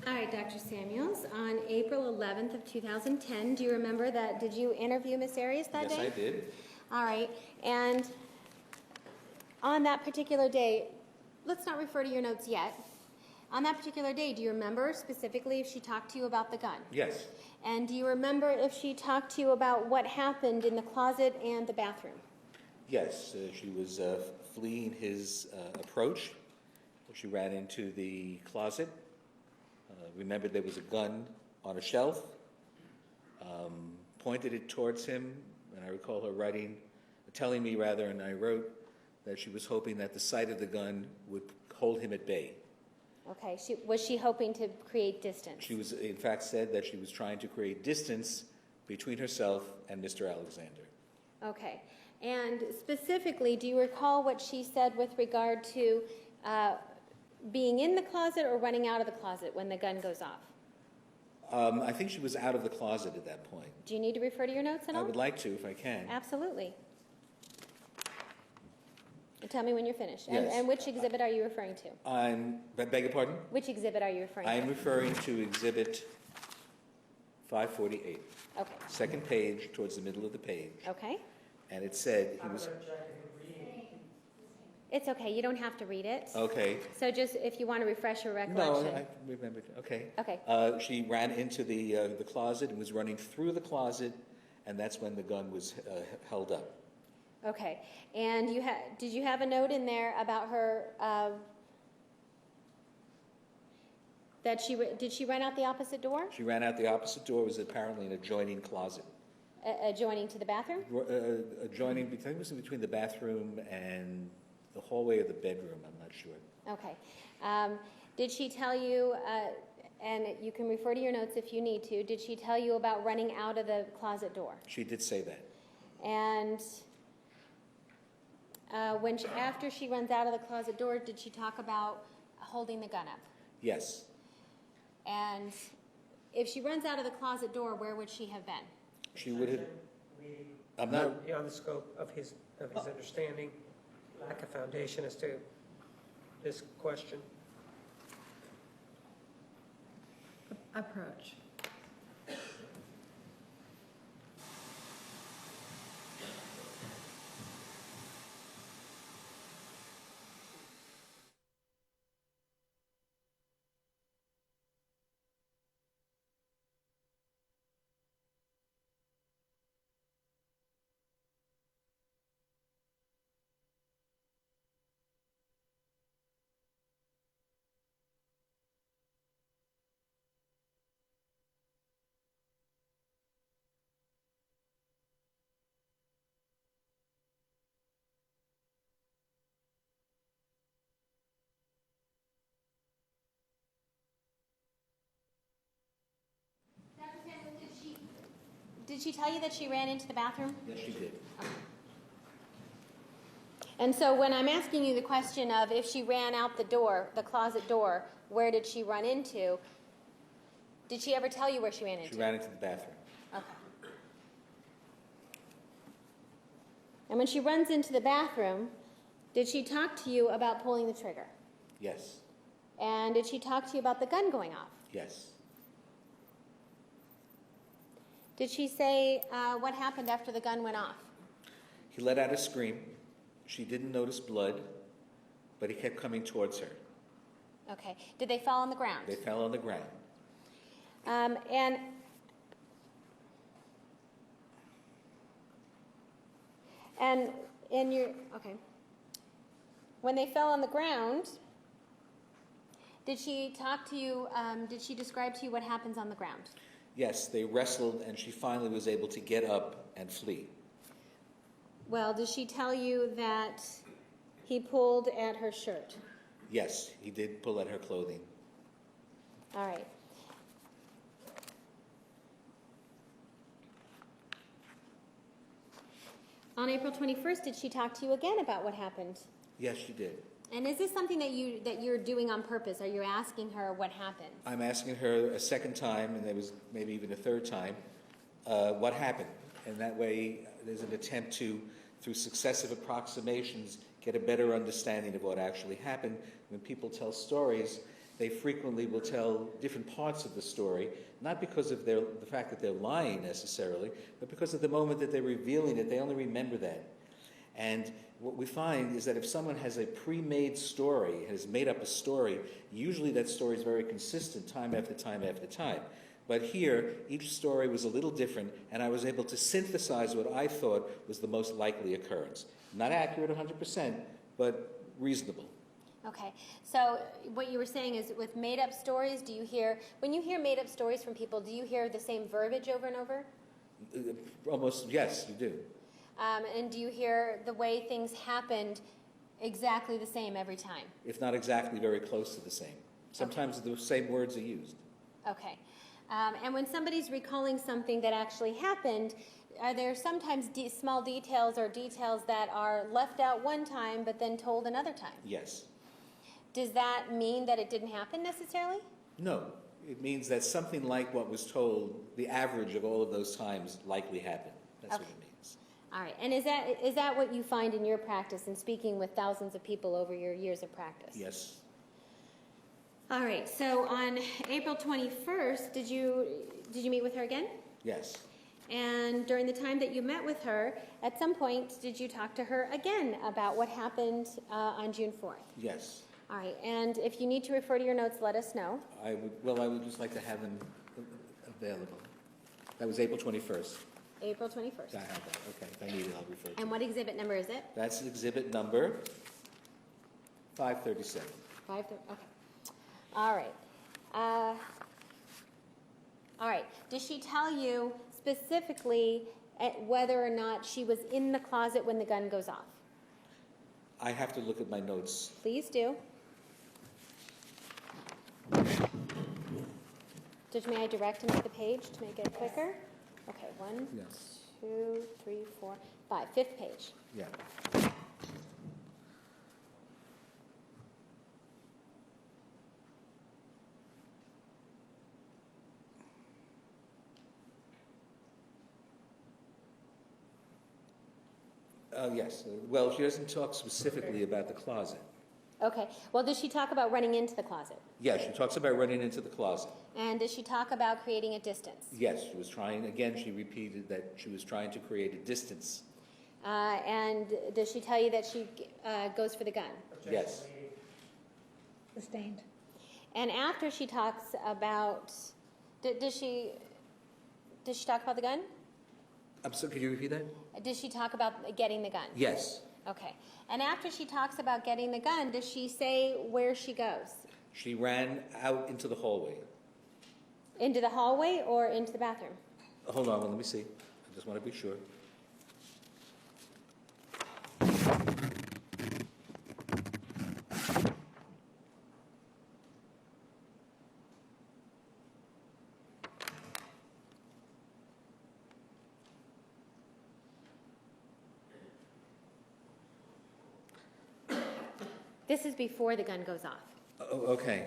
All right, Dr. Samuels, on April 11th of 2010, do you remember that, did you interview Ms. Arias that day? Yes, I did. All right, and on that particular day, let's not refer to your notes yet. On that particular day, do you remember specifically if she talked to you about the gun? Yes. And do you remember if she talked to you about what happened in the closet and the bathroom? Yes, she was fleeing his approach. She ran into the closet. Remembered there was a gun on a shelf. Pointed it towards him, and I recall her telling me, and I wrote that she was hoping that the sight of the gun would hold him at bay. Okay, was she hoping to create distance? She was, in fact, said that she was trying to create distance between herself and Mr. Alexander. Okay, and specifically, do you recall what she said with regard to being in the closet or running out of the closet when the gun goes off? I think she was out of the closet at that point. Do you need to refer to your notes at all? I would like to, if I can. Absolutely. Tell me when you're finished. Yes. And which exhibit are you referring to? Beg your pardon? Which exhibit are you referring I'm to? referring to Exhibit 548. Okay. Second page, towards the middle of the page. Okay. And it said he was... It's okay. You don't have to read it. Okay. So just if you want to refresh your No, recollection. I remembered. Okay. Okay. She ran into the closet and was running through the closet, and that's when the gun was held up. Okay. And did you have a note in there about her, did she run out the opposite door? She ran out the opposite door. It was apparently an adjoining closet. Adjoining to the bathroom? Adjoining, I think it was between the bathroom and the hallway of the bedroom. I'm not sure. Okay. Did she tell you, and you can refer to your notes if you need to, did she tell you about running out of the closet door? She did say that. And after she runs out of the closet door, did she talk about holding the gun up? Yes. And if she runs out of the closet door, where would she have been? She would have... I'm not... Beyond the scope of his understanding, lack of foundation as to this question. Approach. Did she tell you that she ran into the bathroom? Yes, she did. And so when I'm asking you the question of if she ran out the door, the closet door, where did she run into? Did she ever tell you where she ran into? She ran into the bathroom. Okay. And when she runs into the bathroom, did she talk to you about pulling the trigger? Yes. And did she talk to you about the gun going off? Yes. Did she say what happened after the gun went off? He let out a scream. She didn't notice blood, but he kept coming towards her. Okay. Did they fall on the ground? They fell on the ground. And in your, okay. When they fell on the ground, did she talk to you, did she describe to you what happens on the ground? Yes, they wrestled, and she finally was able to get up and flee. Well, did she tell you that he pulled at her shirt? Yes, he did pull at her clothing. All right. On April 21st, did she talk to you again about what happened? Yes, she did. And is this something that you're doing on purpose? Are you asking her what happened? I'm asking her a second time, and there was maybe even a third time, what happened. And that way, there's an attempt to, through successive approximations, get a better understanding of what actually happened. When people tell stories, they frequently will tell different parts of the story, not because of the fact that they're lying necessarily, but because of the moment that they're revealing it, they only remember that. And what we find is that if someone has a pre-made story, has made up a story, usually that story is very consistent time after time after time. But here, each story was a little different, and I was able to synthesize what I thought was the most likely occurrence. Not accurate 100%, but reasonable. Okay, so what you were saying is with made-up stories, do you hear, when you hear made-up stories from people, do you hear the same verbiage over and over? Almost, yes, you do. And do you hear the way things happened exactly the same every time? If not exactly, very close to the same. Sometimes the same words are used. Okay. And when somebody's recalling something that actually happened, are there sometimes small details or details that are left out one time but then told another time? Yes. Does that mean that it didn't happen necessarily? No. It means that something like what was told, the average of all of those times, likely happened. That's Okay. what it means. All right. And is that what you find in your practice in speaking with thousands of people over your years of practice? Yes. All right. So on April 21st, did you meet with her again? Yes. And during the time that you met with her, at some point, did you talk to her again about what happened on June 4th? Yes. All right. And if you need to refer to your notes, let us know. I would just like to have them available. That was April 21st. April 21st. I have that. Okay. If I need it, I'll refer to it. And what exhibit number is it? That's exhibit number 537. Okay. All right. All right. Did she tell you specifically whether or not she was in the closet when the gun goes off? I have to look at my notes. Please do. Judge, may I direct him to the page to make it quicker? Okay, 1, Yes. 2, 3, 4, 5. Fifth page. Yeah. Yes. Well, she doesn't talk specifically about the closet. Okay. Well, does she talk about running into the closet? Yes, she talks about running into the closet. And does she talk about creating a distance? Yes, she was trying, again, she repeated that she was trying to create a distance. And does she tell you that she goes for the gun? Yes. Sustained. And after she talks about, does she talk about the gun? I'm sorry, could you repeat that? Does she talk about getting the gun? Yes. Okay. And after she talks about getting the gun, does she say where she goes? She ran out into the hallway. Into the hallway or into the bathroom? Hold on, let me see. I just want to be sure. This is before the gun goes off. Oh, okay.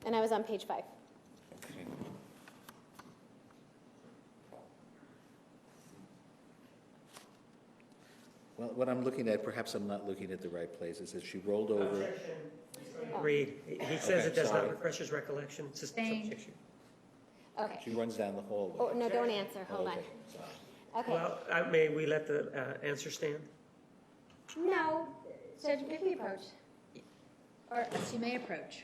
And I was on page 5. Okay. Well, what I'm looking at, perhaps I'm not looking at the right place. It says she rolled over. Objection. Agreed. He says Okay, it does not sorry. refresh his recollection. It's just Sustained. objection. Okay. She runs down the hallway. Oh, no, don't answer. Hold on. Okay, sorry. Okay. Well, may we let the answer stand? No. Judge, if we approach. Or she may approach.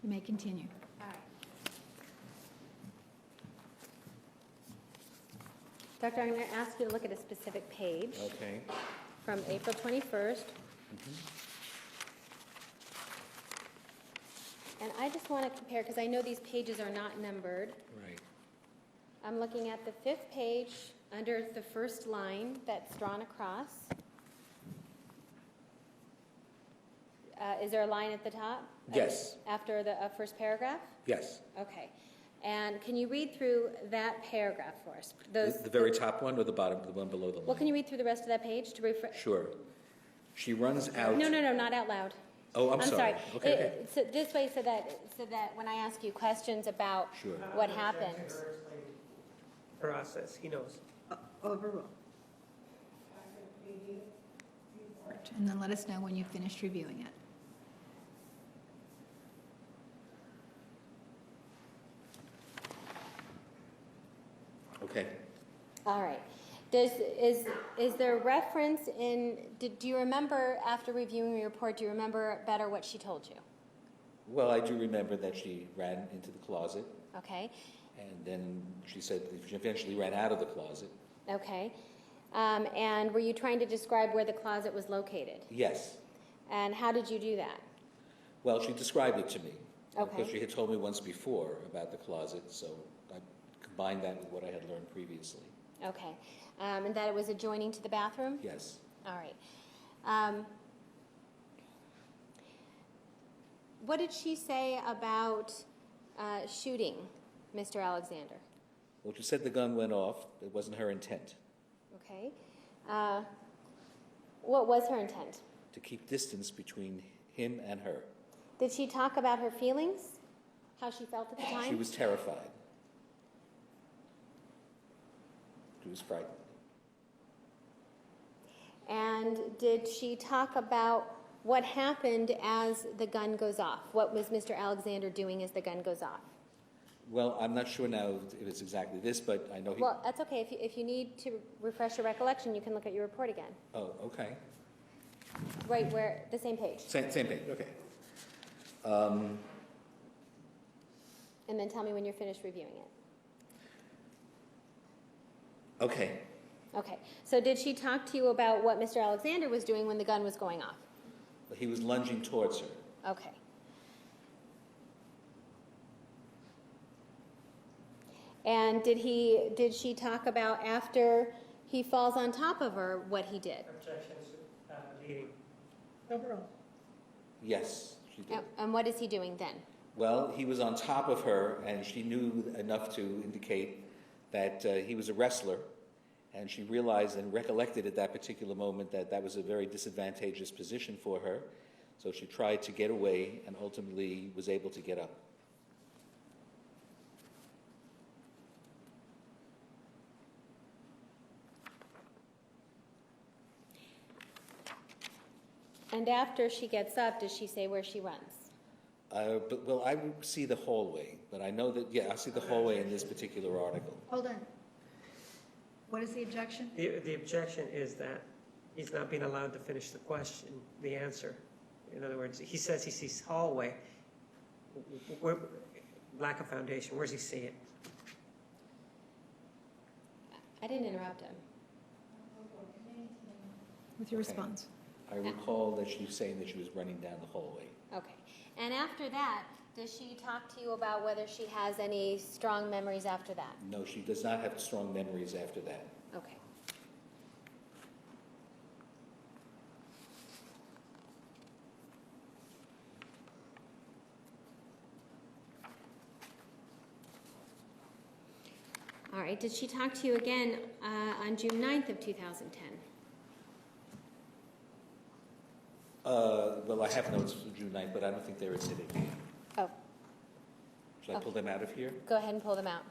You may continue. All right. Doctor, I'm going to ask you to look at a specific page Okay. from April 21st. And I just want to compare, because I know these pages are not numbered. Right. I'm looking at the 5th page under the first line that's drawn across. Is there a line at the top? Yes. After the first paragraph? Yes. Okay. And can you read through that paragraph for us? The very top one or the bottom, the one below the line? Well, can you read through the rest of that page to refresh? Sure. She runs out. No, not out loud. Oh, I'm sorry. Okay. So this way, so that when I ask you questions about Sure. what happened. Process, he knows. Overruled. And then let us know when you've finished reviewing it. Okay. All right. Is there reference in, do you remember after reviewing the report, do you remember better what she told you? Well, I do remember that she ran into the closet, Okay. and then she said that she eventually ran out of the closet. Okay. And were you trying to describe where the closet was located? Yes. And how did you do that? Well, she described it to me. Okay. Because she had told me once before about the closet, so I combined that with what I had learned previously. Okay. And that it was adjoining to the bathroom? Yes. All right. What did she say about shooting Mr. Alexander? Well, she said the gun went off. It wasn't her intent. Okay. What was her intent? To keep distance between him and her. Did she talk about her feelings? How she felt at the time? She was terrified. She was frightened. And did she talk about what happened as the gun goes off? What was Mr. Alexander doing as the gun goes off? Well, I'm not sure now if it's exactly this, but I know he... Well, that's okay. If you need to refresh your recollection, you can look at your report again. Oh, okay. Right where, the same page. Same page, okay. And then tell me when you're finished reviewing it. Okay. Okay. So did she talk to you about what Mr. Alexander was doing when the gun was going off? He was lunging towards her. Okay. And did she talk about after he falls on top of her what he did? Objections, leading. Overruled. Yes, she did. And what is he doing then? Well, he was on top of her, and she knew enough to indicate that he was a wrestler, and she realized and recollected at that particular moment that that was a very disadvantageous position for her, so she tried to get away and ultimately was able to get up. And after she gets up, does she say where she runs? Well, I would see the hallway, but I know that, yeah, I see the hallway in this particular article. Hold on. What is the objection? The objection is that he's not being allowed to finish the question, the answer. In other words, he says he sees hallway. Lack of foundation. Where does he see it? I didn't interrupt him. With your Okay. response. I recall that she was saying that she was running down the hallway. Okay. And after that, does she talk to you about whether she has any strong memories after that? No, she does not have strong memories after that. Okay. All right. Did she talk to you again on June 9th of 2010? Well, I have notes for June 9th, but I don't think they're exhibit. Oh, Should I pull them out of here? go ahead and pull them out.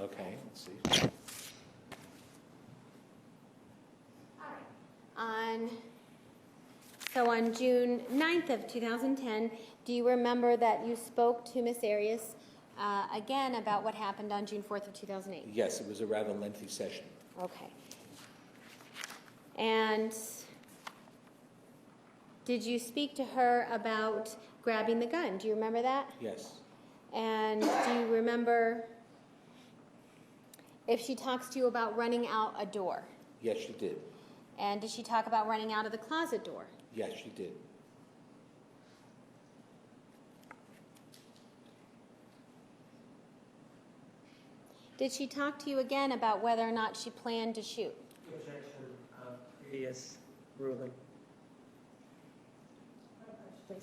Okay, let's see. All right. So on June 9th of 2010, do you remember that you spoke to Ms. Arias again about what happened on June 4th of 2008? Yes, it was a rather lengthy session. Okay. And did you speak to her about grabbing the gun? Do you remember that? Yes. And do you remember if she talks to you about running out a door? Yes, she did. And did she talk about running out of the closet door? Yes, she did. Did she talk to you again about whether or not she planned to shoot? Objection of previous ruling. Please.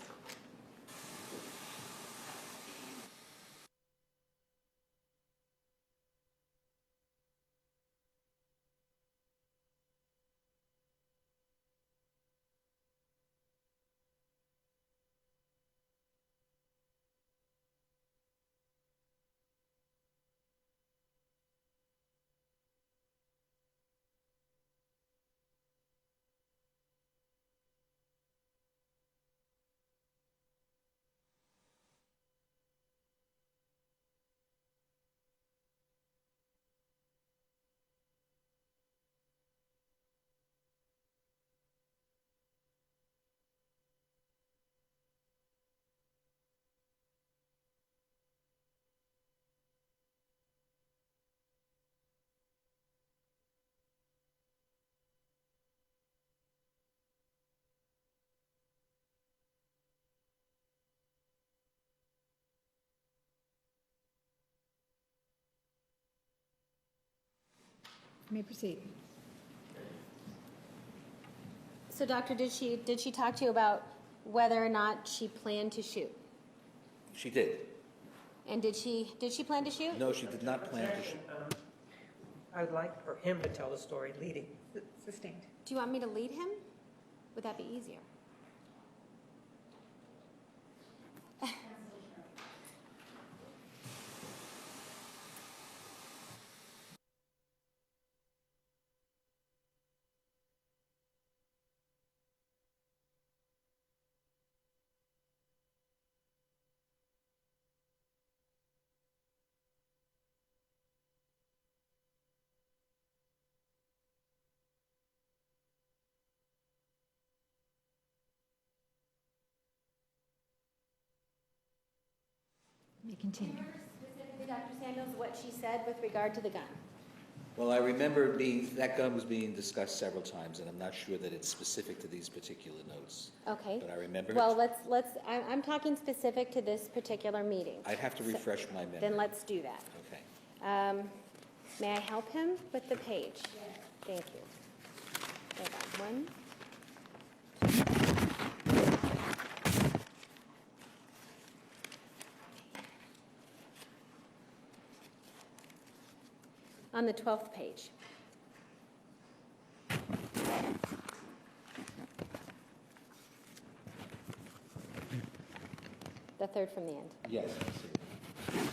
You may proceed. So, doctor, did she talk to you about whether or not she planned to shoot? She did. And did she plan to shoot? No, she did not plan to shoot. Objection. I would like for him to tell the story leading. Sustained. Do you want me to lead him? Would that be easier? You may continue. Specifically, Dr. Samuels, what she said with regard to the gun. Well, I remember that gun was being discussed several times, and I'm not sure that it's specific to these particular notes. Okay. But I remember. Well, I'm talking specific to this particular meeting. I'd have to refresh my memory. Then let's do that. Okay. May I help him with the page? Yes. Thank you. Hold on. 1, 2. On the 12th page. The third from the end. Yes, I see.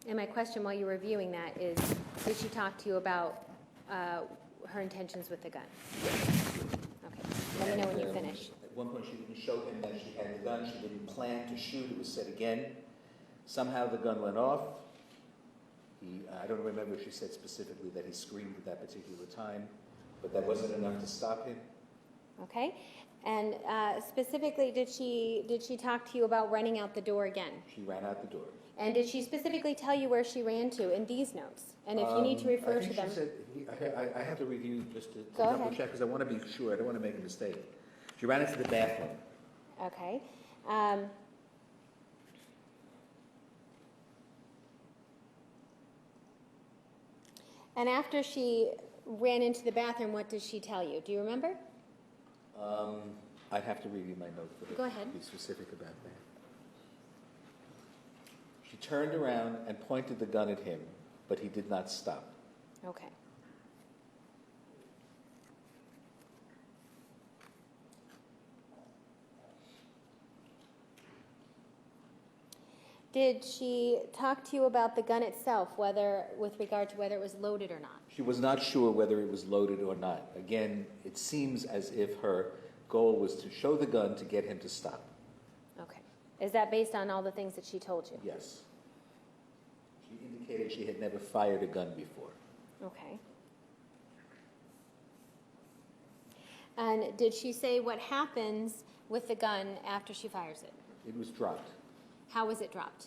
And my question while you're reviewing that is, did she talk to you about her intentions with the gun? Okay, let me know when you finish. At one point, she didn't show him that she had the gun. She didn't plan to shoot. It was said again. Somehow the gun went off. I don't remember if she said specifically that he screamed at that particular time, but that wasn't enough to stop him. Okay, and specifically, did she talk to you about running out the door again? She ran out the door. And did she specifically tell you where she ran to in these notes? And if you need to refer to them. She said, I have to review just to Go double ahead. check because I want to be sure. I don't want to make a mistake. She ran into the bathroom. Okay. And after she ran into the bathroom, what did she tell you? Do you remember? I'd have to review my notes for Go ahead. be specific about that. She turned around and pointed the gun at him, but he did not stop. Okay. Did she talk to you about the gun itself, with regard to whether it was loaded or not? She was not sure whether it was loaded or not. Again, it seems as if her goal was to show the gun to get him to stop. Okay. Is that based on all the things that she told you? Yes. She indicated she had never fired a gun before. Okay. And did she say what happens with the gun after she fires it? It was dropped. How was it dropped?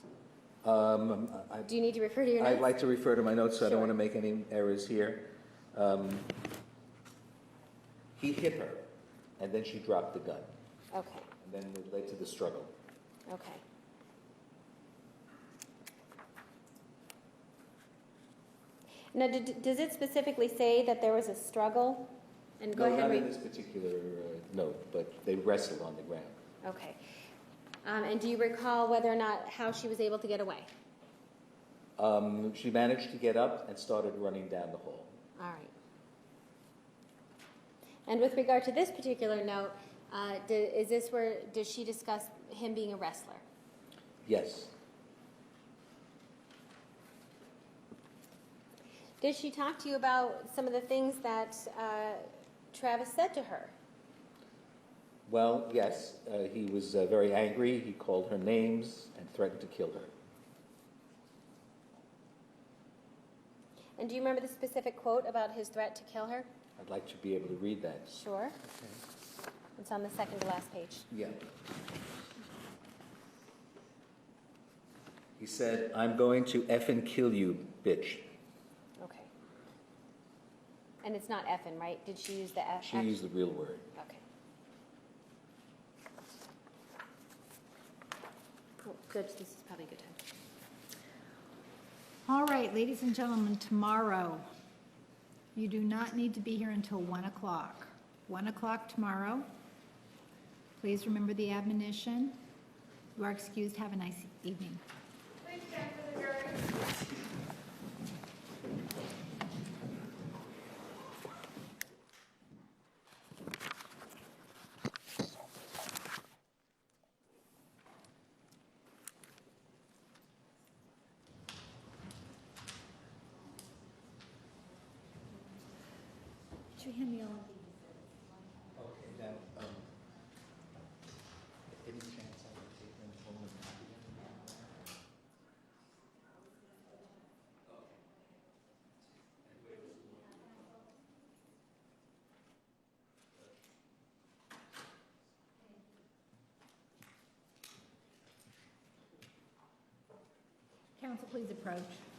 I, Do you need to refer to your notes? I'd like to refer to my notes, so I don't Sure. want to make any errors here. He hit her, and then she dropped the gun, Okay. and then it led to the struggle. Okay. Now, does it specifically say that there was a struggle? And go No, ahead. not in this particular note, but they wrestled on the ground. Okay. And do you recall whether or not how she was able to get away? She managed to get up and started running down the hall. All right. And with regard to this particular note, is this where does she discuss him being a wrestler? Yes. Did she talk to you about some of the things that Travis said to her? Well, yes. He was very angry. He called her names and threatened to kill her. And do you remember the specific quote about his threat to kill her? I'd like to be able to read that. Sure. Okay. It's on the second to last page. Yeah. He said, "I'm going to effing kill you, bitch." Okay. And it's not effing, right? Did she use the F? She used the real word. Okay. Oh, good. This is probably a good time. All right, ladies and gentlemen, tomorrow, you do not need to be here until 1 o'clock. 1 o'clock tomorrow. Please remember the admonition. You are excused. Have a nice evening. Please stand for the jury. Could you hand me all? Okay, now, any chance I would take them home and copy them? Council, please approach.